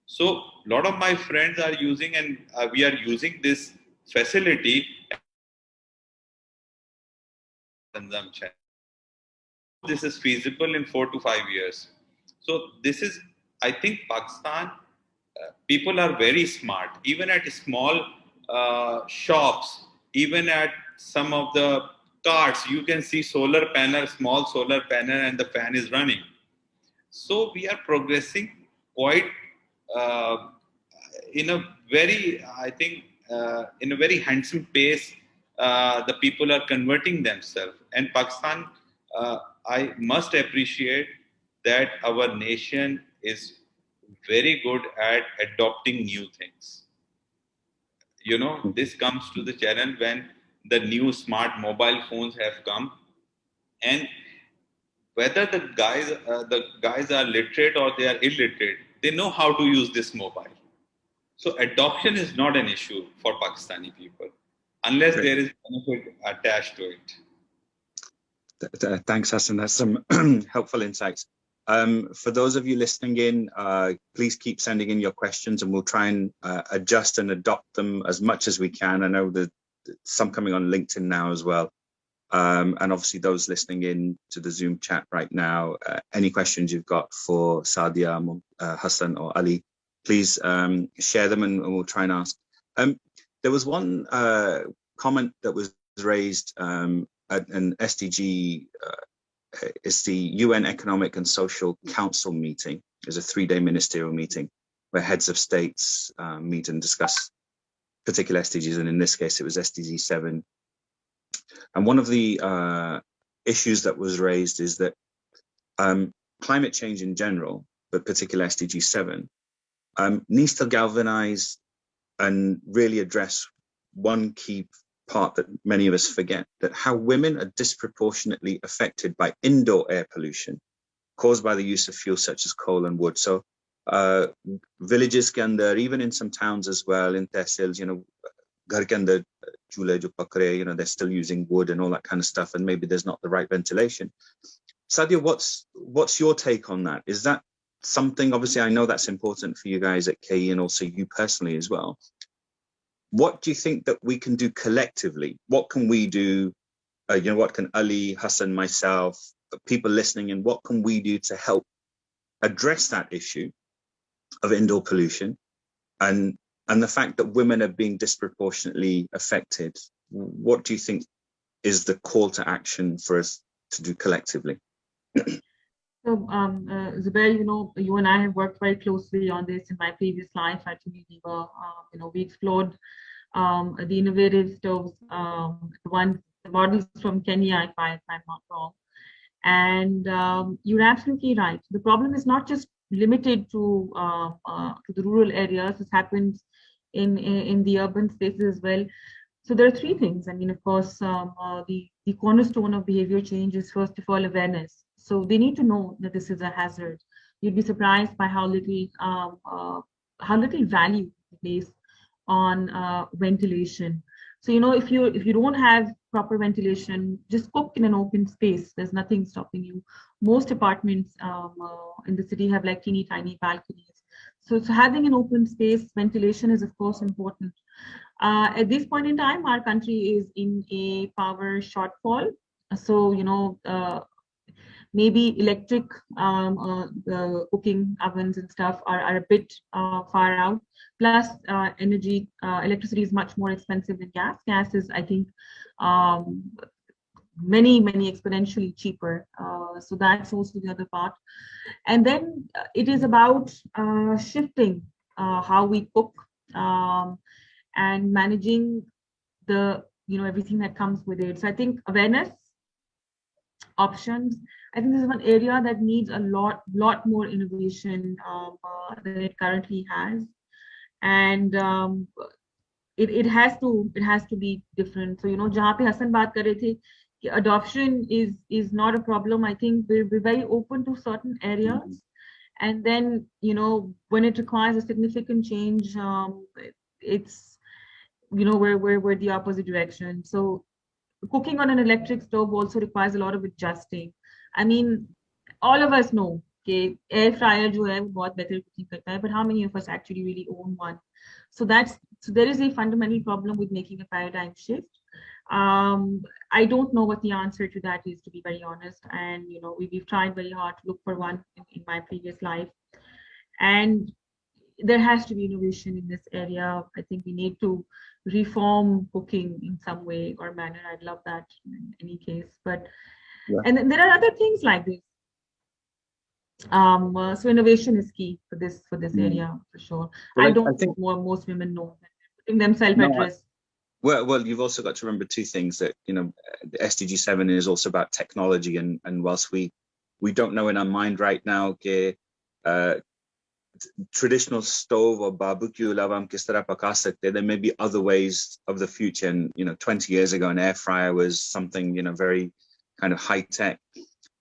So a lot of my friends are using, and we are using this facility consumption. This is feasible in 4 to 5 years. So this is, I think, Pakistan. People are very smart. Even at small shops, even at some of the carts, you can see solar panel, small solar panel, and the fan is running. So we are progressing quite in a very, I think, in a very handsome pace. The people are converting themselves, and Pakistan. I must appreciate that our nation is very good at adopting new things. You know, this comes to the channel when the new smart mobile phones have come, and whether the guys are literate or they are illiterate, they know how to use this mobile. So adoption is not an issue for Pakistani people unless Great. there is benefit attached to it. Thanks, Hassan. That's some helpful insights. For those of you listening in, please keep sending in your questions, and we'll try and adjust and adopt them as much as we can. I know that some coming on LinkedIn now as well. And obviously those listening in to the Zoom chat right now, any questions you've got for Sadia, Hassan or Ali, please share them and we'll try and ask. There was one comment that was raised at an SDG, it's the UN Economic and Social Council meeting. It's a 3-day ministerial meeting where heads of states meet and discuss particular SDGs, and in this case it was SDG 7. And one of the issues that was raised is that climate change in general, but particularly SDG 7, needs to galvanize and really address one key part that many of us forget, that how women are disproportionately affected by indoor air pollution caused by the use of fuels such as coal and wood. So villages ke andar, even in some towns as well, in tehsils, you know, ghar ke andar chulhe jo pakre, you know, they're still using wood and all that kind of stuff, and maybe there's not the right ventilation. Sadia, what's your take on that? Is that something, obviously I know that's important for you guys at KE and also you personally as well. What do you think that we can do collectively? What can we do? You know, what can Ali, Hassan, myself, people listening in, what can we do to help address that issue of indoor pollution and the fact that women are being disproportionately affected? What do you think is the call to action for us to do collectively? So, Zubair, you know, you and I have worked very closely on this in my previous life. Actually, we were, you know, we explored the innovative stoves, the models from Kenya, if I'm not wrong. And you're absolutely right. The problem is not just limited to the rural areas. This happens in the urban spaces as well. So there are three things. I mean, of course, the cornerstone of behavior change is first of all awareness. So they need to know that this is a hazard. You'd be surprised by how little value they place on ventilation. So if you don't have proper ventilation, just cook in an open space. There's nothing stopping you. Most apartments in the city have like teeny tiny balconies. So having an open space, ventilation is of course important. At this point in time, our country is in a power shortfall. So, maybe electric cooking ovens and stuff are a bit far out. Plus, electricity is much more expensive than gas. Gas is, I think, many exponentially cheaper. So that's also the other part. And then it is about shifting how we cook. And managing the everything that comes with it. So I think awareness, options. I think this is one area that needs a lot more innovation than it currently has, and it has to be different. So जहाँ पे हसन बात कर रहे थे कि adoption is not a problem. I think we're very open to certain areas, and then when it requires a significant change, it's we're the opposite direction. So cooking on an electric stove also requires a lot of adjusting. I mean, all of us know that air fryer जो है वो बहुत better cooking करता है, but how many of us actually really own one? So there is a fundamental problem with making a paradigm shift. I don't know what the answer to that is, to be very honest. And we've tried very hard to look for one in my previous life, and there has to be innovation in this area. I think we need to reform cooking in some way or manner. I'd love that in any case. But and then there are other things like this. So innovation is key for this area for sure. Well, I think most women know that putting themselves at risk. Well, you've also got to remember two things, that the SDG 7 is also about technology, and whilst we don't know in our mind right now traditional stove or barbecue lavam kis tarah paka sakte, there may be other ways of the future. And 20 years ago an air fryer was something very kind of high tech.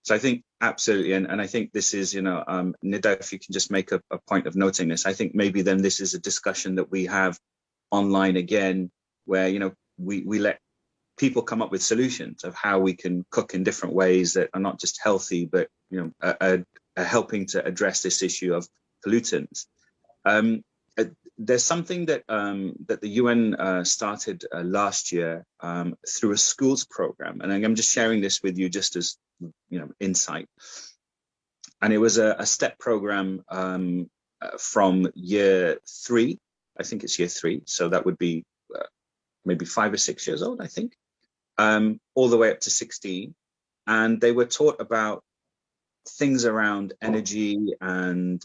So I think absolutely, and I think this is Nida, if you can just make a point of noting this, I think maybe then this is a discussion that we have online again, where we let people come up with solutions of how we can cook in different ways that are not just healthy, but are helping to address this issue of pollutants. There's something that that the UN started last year through a schools program, and I'm just sharing this with you just as insight. And it was a step program from year 3. I think it's year 3, so that would be maybe 5 or 6 years old, I think, all the way up to 16, and they were taught about things around energy and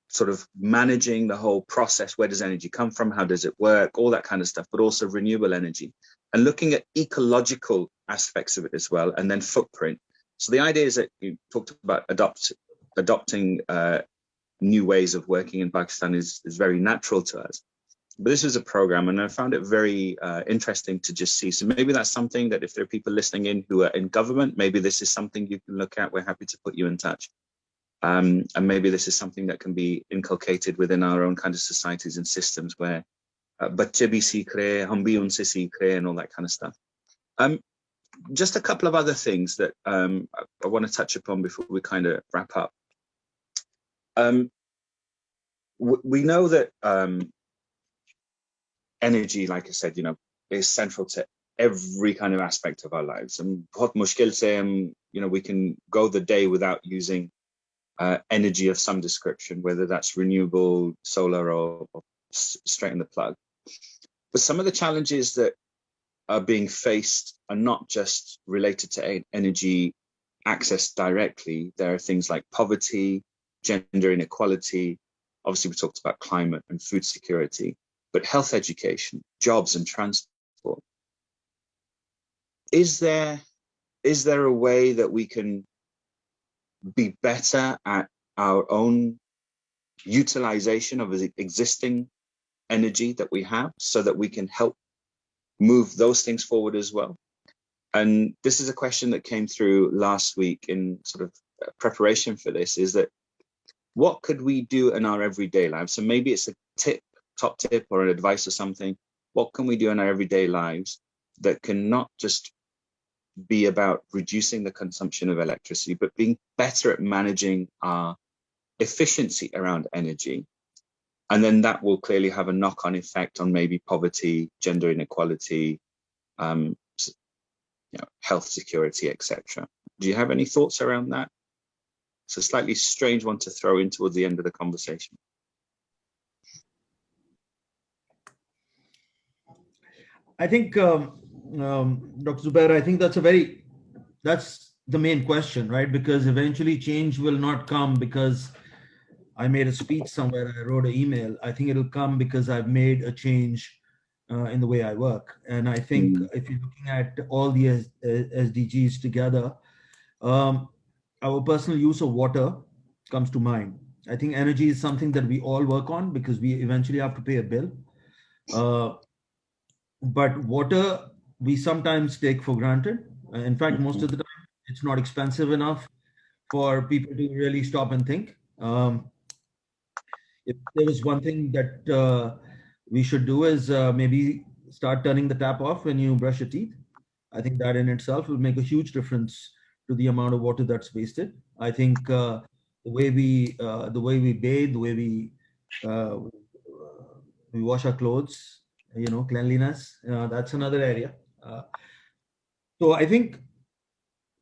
sort of managing the whole process. Where does energy come from? How does it work? All that kind of stuff, but also renewable energy, and looking at ecological aspects of it as well, and then footprint. So the idea is that you talked about adopting new ways of working in Pakistan is very natural to us. But this is a program, and I found it very interesting to just see. So maybe that's something that if there are people listening in who are in government, maybe this is something you can look at. We're happy to put you in touch. And maybe this is something that can be inculcated within our own kind of societies and systems, where bachche bhi seekh rahe, hum bhi unse seekh rahe, and all that kind of stuff. Just a couple of other things that I want to touch upon before we kind of wrap up. We know that energy, like I said, is central to every kind of aspect of our lives. And bahut mushkil se we can go the day without using energy of some description, whether that's renewable, solar, or straight in the plug. But some of the challenges that are being faced are not just related to energy access directly. There are things like poverty, gender inequality. Obviously, we talked about climate and food security, but health education, jobs, and transport. Is there is there a way that we can be better at our own utilization of the existing energy that we have so that we can help move those things forward as well? And this is a question that came through last week in sort of preparation for this, is that what could we do in our everyday lives? So maybe it's a top tip or an advice or something. What can we do in our everyday lives that can not just be about reducing the consumption of electricity, but being better at managing our efficiency around energy? And then that will clearly have a knock-on effect on maybe poverty, gender inequality, health security, etc. Do you have any thoughts around that? It's a slightly strange one to throw in towards the end of the conversation. I think, Dr. Zubair, I think that's the main question, right? Because eventually change will not come because I made a speech somewhere, I wrote an email. I think it'll come because I've made a change in the way I work. And I think if you're looking at all the SDGs together, our personal use of water comes to mind. I think energy is something that we all work on because we eventually have to pay a bill. But water, we sometimes take for granted. In fact, most of the time, it's not expensive enough for people to really stop and think. If there was one thing that we should do is maybe start turning the tap off when you brush your teeth. I think that in itself will make a huge difference to the amount of water that's wasted. I think the way we bathe, the way we wash our clothes, cleanliness, that's another area. So I think,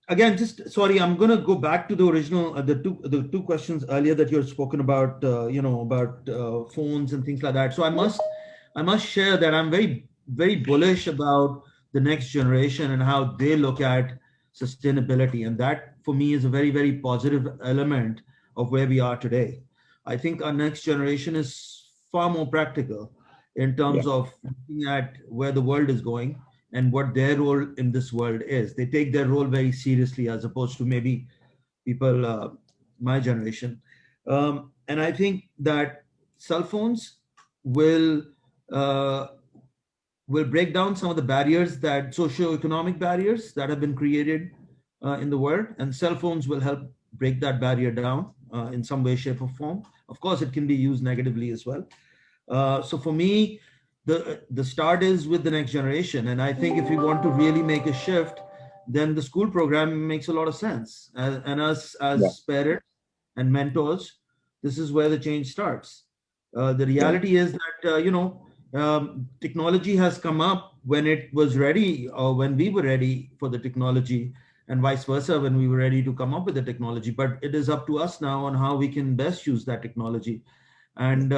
again, just sorry, I'm going to go back to the original, the two questions earlier that you had spoken about, about phones and things like that. So I must share that I'm very, very bullish about the next generation and how they look at sustainability. And that for me is a very, very positive element of where we are today. I think our next generation is far more practical in terms of looking at where the world is going and what their role in this world is. They take their role very seriously as opposed to maybe people my generation. And I think that cell phones will break down some of the barriers, that socioeconomic barriers that have been created in the world, and cell phones will help break that barrier down in some way, shape, or form. Of course, it can be used negatively as well. So for me, the start is with the next generation, and I think if we want to really make a shift, then the school program makes a lot of sense. And us as parents and mentors, this is where the change starts. The reality is that technology has come up when it was ready, or when we were ready for the technology, and vice versa when we were ready to come up with the technology. But it is up to us now on how we can best use that technology. And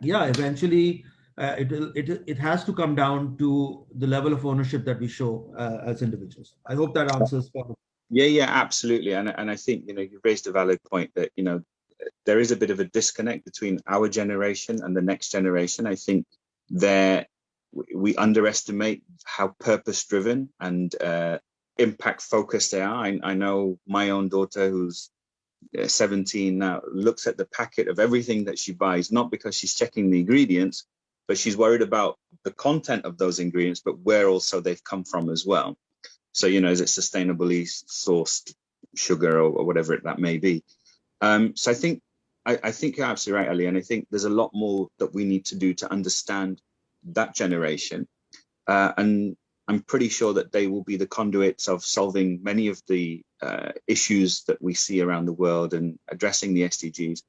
eventually it has to come down to the level of ownership that we show as individuals. I hope that answers part of it. Yeah, absolutely. And I think, you raised a valid point that, there is a bit of a disconnect between our generation and the next generation. I think we underestimate how purpose-driven and impact-focused they are. I know my own daughter, who's 17 now, looks at the packet of everything that she buys, not because she's checking the ingredients, but she's worried about the content of those ingredients, but where also they've come from as well. So, is it sustainably sourced sugar or whatever that may be? So I think you're absolutely right, Ali, and I think there's a lot more that we need to do to understand that generation. And I'm pretty sure that they will be the conduits of solving many of the issues that we see around the world and addressing the SDGs.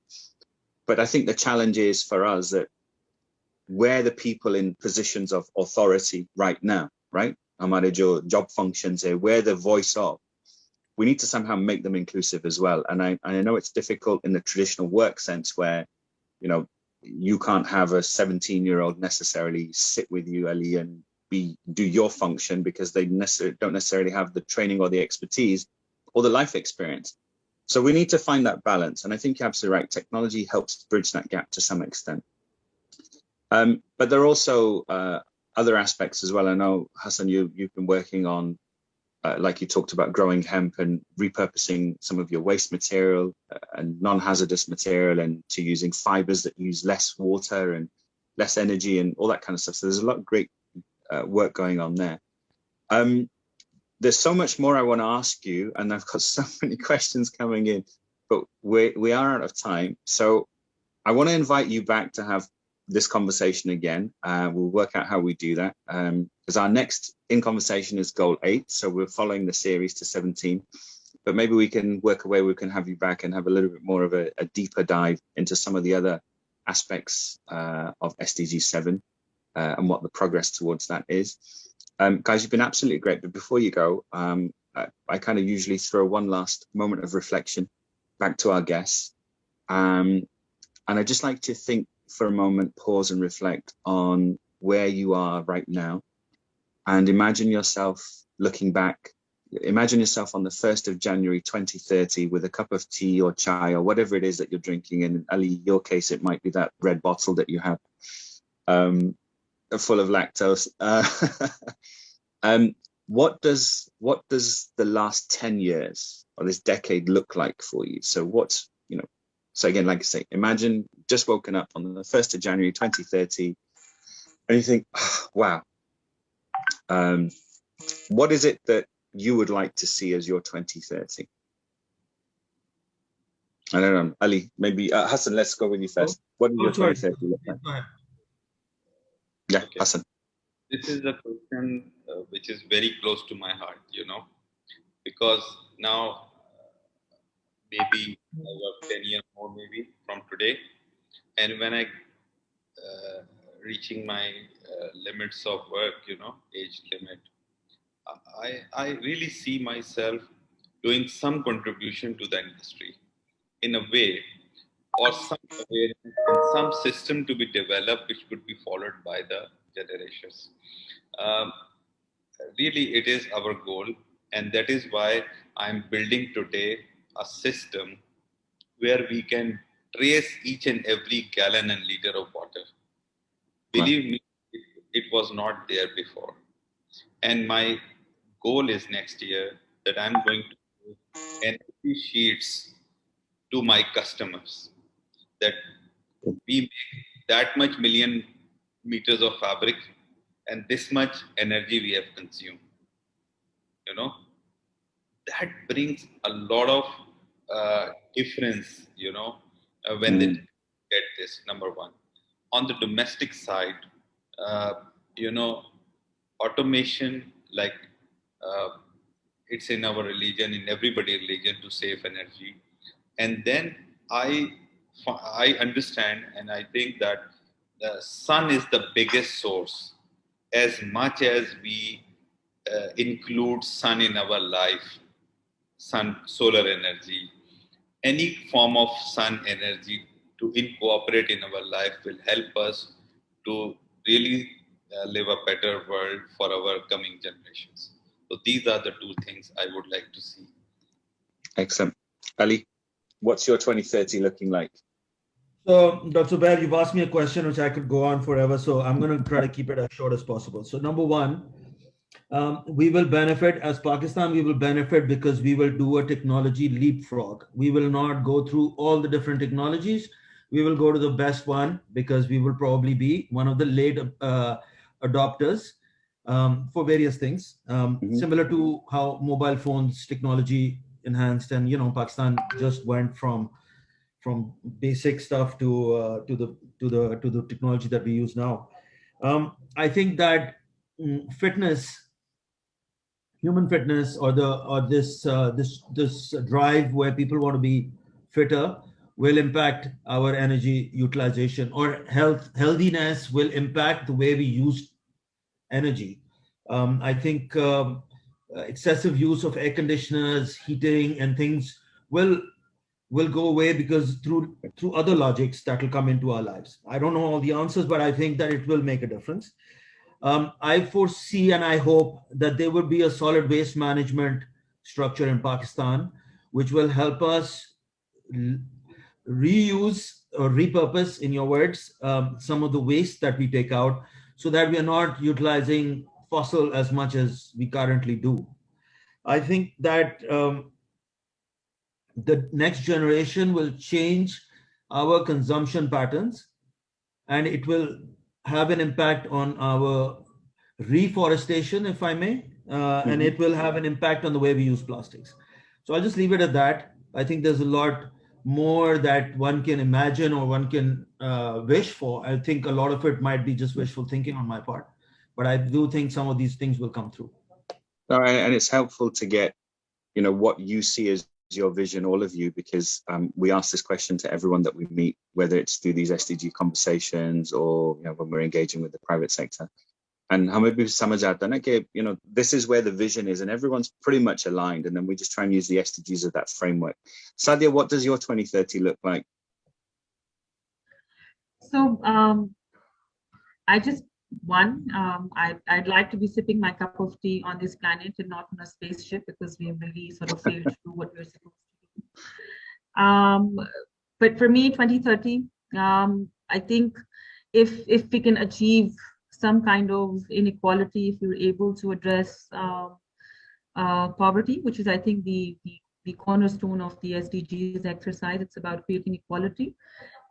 But I think the challenge is for us that we're the people in positions of authority right now, right? Hamare jo job functions here, we're the voice of. We need to somehow make them inclusive as well. And I know it's difficult in the traditional work sense where, you can't have a 17-year-old necessarily sit with you, Ali, and do your function because they don't necessarily have the training or the expertise or the life experience. So we need to find that balance. And I think you're absolutely right. Technology helps bridge that gap to some extent. But there are also other aspects as well. I know, Hassan, you've been working on like you talked about, growing hemp and repurposing some of your waste material and non-hazardous material, and to using fibers that use less water and less energy and all that kind of stuff. So there's a lot of great work going on there. There's so much more I want to ask you, and I've got so many questions coming in, but we are out of time. So I want to invite you back to have this conversation again. We'll work out how we do that, because our next in conversation is goal 8. So we're following the series to 17, but maybe we can work a way we can have you back and have a little bit more of a deeper dive into some of the other aspects of SDG 7 and what the progress towards that is. Guys, you've been absolutely great, but before you go, I kind of usually throw one last moment of reflection back to our guests. And I'd just like to think for a moment, pause and reflect on where you are right now, and imagine yourself looking back. Imagine yourself on the 1st of January 2030 with a cup of tea or chai or whatever it is that you're drinking. And Ali, in your case, it might be that red bottle that you have, full of lactose. What does the last 10 years or this decade look like for you? So what's, so again, like I say, imagine just woken up on the 1st of January 2030 and you think, oh, wow, what is it that you would like to see as your 2030? I don't know, Ali, maybe Hassan, let's go with you first. What does your 2030 look like? Yeah, okay. Hassan. This is a question which is very close to my heart, because now maybe I work 10 years more maybe from today, and when I reaching my limits of work, age limit, I really see myself doing some contribution to the industry in a way, or some awareness and some system to be developed which could be followed by the generations. Really, it is our goal, and that is why I'm building today a system where we can trace each and every gallon and liter of water. Believe me, it was not there before. And my goal is next year that I'm going to do energy sheets to my customers, that we make that much million meters of fabric and this much energy we have consumed. That brings a lot of difference, when they get this, number one. On the domestic side, automation, like it's in our religion, in everybody's religion, to save energy. And then I understand, and I think that the sun is the biggest source. As much as we include sun in our life, solar energy, any form of sun energy to incorporate in our life will help us to really live a better world for our coming generations. So these are the two things I would like to see. Excellent. Ali, what's your 2030 looking like? So, Dr. Baer, you've asked me a question which I could go on forever, so I'm going to try to keep it as short as possible. So, number one, we will benefit as Pakistan. We will benefit because we will do a technology leapfrog. We will not go through all the different technologies. We will go to the best one because we will probably be one of the late adopters for various things, similar to how mobile phones technology enhanced, and Pakistan just went from basic stuff to the technology that we use now. I think that human fitness, or this drive where people want to be fitter, will impact our energy utilization, or healthiness will impact the way we use energy. I think excessive use of air conditioners, heating, and things will go away because through other logics that will come into our lives. I don't know all the answers, but I think that it will make a difference. I foresee and I hope that there will be a solid waste management structure in Pakistan, which will help us reuse or repurpose, in your words, some of the waste that we take out, so that we are not utilizing fossil as much as we currently do. I think that the next generation will change our consumption patterns, and it will have an impact on our reforestation, if I may, and it will have an impact on the way we use plastics. So I'll just leave it at that. I think there's a lot more that one can imagine or one can wish for. I think a lot of it might be just wishful thinking on my part, but I do think some of these things will come through. And it's helpful to get, what you see as your vision, all of you, because we ask this question to everyone that we meet, whether it's through these SDG conversations or when we're engaging with the private sector. And how maybe this is where the vision is, and everyone's pretty much aligned. And then we just try and use the SDGs as that framework. Sadia, what does your 2030 look like? So I'd like to be sipping my cup of tea on this planet and not on a spaceship, because we really sort of failed to do what we're supposed to do. But for me, 2030, I think if we can achieve some kind of inequality, if we're able to address poverty, which is, I think, the cornerstone of the SDGs exercise. It's about creating equality.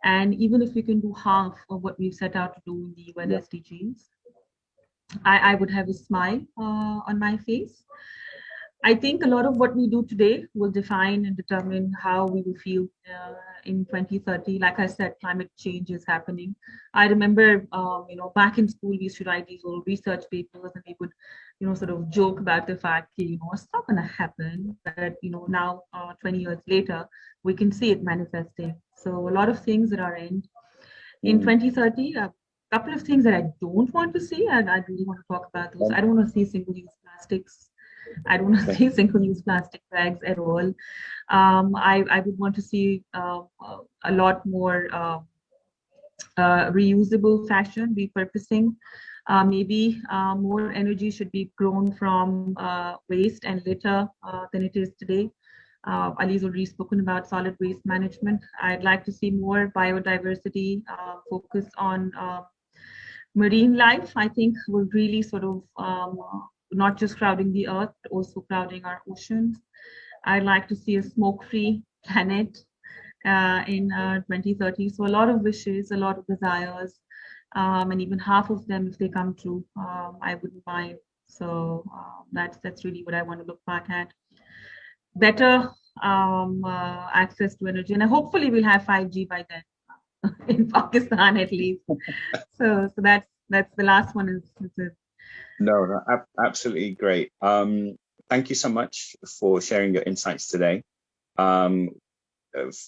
And even if we can do half of what we've set out to do in the UN SDGs, I would have a smile on my face. I think a lot of what we do today will define and determine how we will feel in 2030. Like I said, climate change is happening. I remember, back in school, we used to write these little research papers, and we would, sort of joke about the fact, it's not going to happen. But, now 20 years later, we can see it manifesting. So a lot of things at our end. In 2030, a couple of things that I don't want to see, and I really want to talk about those. I don't want to see single-use plastics. I don't want to see single-use plastic bags at all. I would want to see a lot more reusable fashion, repurposing. Maybe more energy should be grown from waste and litter than it is today. Ali's already spoken about solid waste management. I'd like to see more biodiversity, focus on marine life. I think we're really sort of not just crowding the earth, but also crowding our oceans. I'd like to see a smoke-free planet in 2030. So a lot of wishes, a lot of desires, and even half of them, if they come true, I wouldn't mind. So that's really what I want to look back at. Better access to energy, and hopefully we'll have 5G by then in Pakistan at least. So that's the last one. Is No, absolutely great. Thank you so much for sharing your insights today. For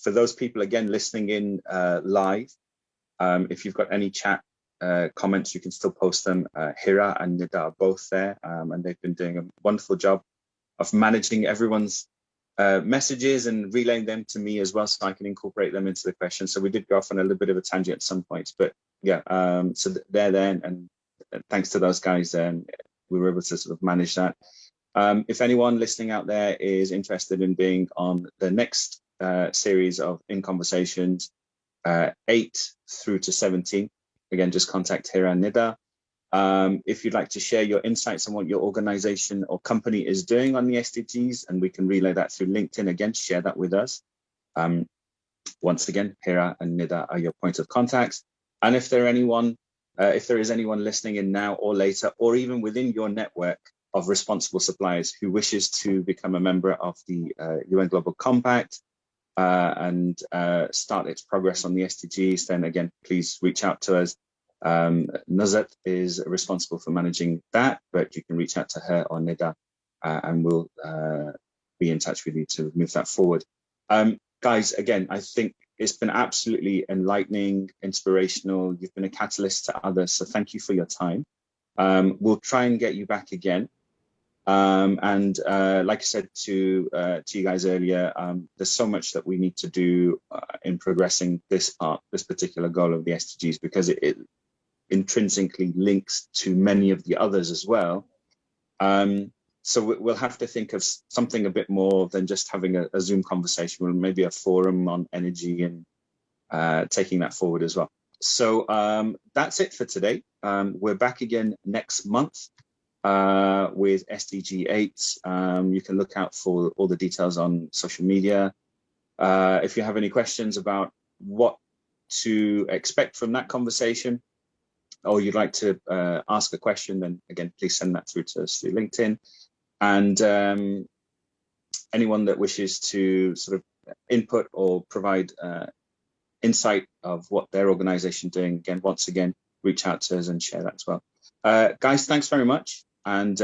those people, again, listening in live, if you've got any chat comments, you can still post them. Hira and Nida are both there, and they've been doing a wonderful job of managing everyone's messages and relaying them to me as well, so I can incorporate them into the question. So we did go off on a little bit of a tangent at some points, but yeah, so they're there, and thanks to those guys, we were able to sort of manage that. If anyone listening out there is interested in being on the next series of In Conversations, 8 through to 17, again, just contact Hira and Nida. If you'd like to share your insights on what your organization or company is doing on the SDGs, and we can relay that through LinkedIn, again, share that with us. Once again, Hira and Nida are your point of contacts. And if there is anyone listening in now or later, or even within your network of responsible suppliers who wishes to become a member of the UN Global Compact and start its progress on the SDGs, then again, please reach out to us. Nazat is responsible for managing that, but you can reach out to her or Nida, and we'll be in touch with you to move that forward. Guys, again, I think it's been absolutely enlightening, inspirational. You've been a catalyst to others, so thank you for your time. We'll try and get you back again. And like I said to you guys earlier, there's so much that we need to do in progressing this particular goal of the SDGs, because it intrinsically links to many of the others as well. So we'll have to think of something a bit more than just having a Zoom conversation, or maybe a forum on energy and taking that forward as well. So that's it for today. We're back again next month. with SDG 8. You can look out for all the details on social media. If you have any questions about what to expect from that conversation, or you'd like to ask a question, then again, please send that through to us through LinkedIn. And anyone that wishes to sort of input or provide insight of what their organization doing, again, once again, reach out to us and share that as well. Guys, thanks very much. And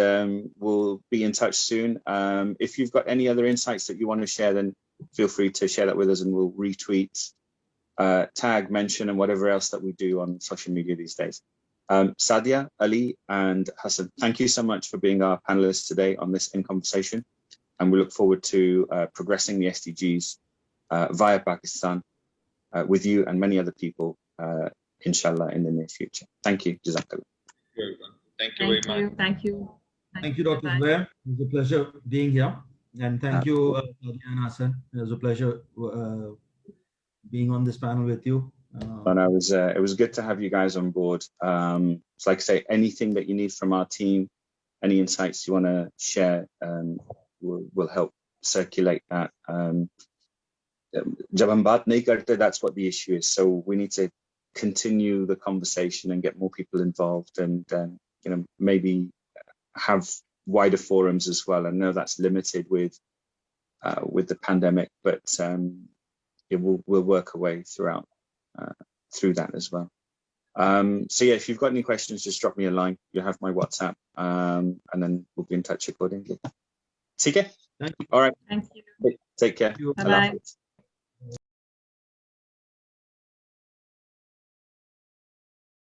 we'll be in touch soon. If you've got any other insights that you want to share, then feel free to share that with us and we'll retweet, tag, mention, and whatever else that we do on social media these days. Sadia, Ali, and Hassan, thank you so much for being our panelists today on this In Conversation. And we look forward to progressing the SDGs via Pakistan with you and many other people, inshallah, in the near future. Thank you. Jazakallah. Thank you very much. Thank you. Thank you, Dr. Zubair. It was a pleasure being here. And thank you, Sadia and Hassan. It was a pleasure being on this panel with you. And it was good to have you guys on board. So like I say, anything that you need from our team, any insights you want to share, will help circulate that. Jab hum baat nahi karte, that's what the issue is. So we need to continue the conversation and get more people involved, and maybe have wider forums as well. I know that's limited with the pandemic, but we'll work our way through that as well. So yeah, if you've got any questions, just drop me a line. You have my WhatsApp, and then we'll be in touch accordingly. Take care. Thank you. All right. Thank you. Take care. Bye-bye.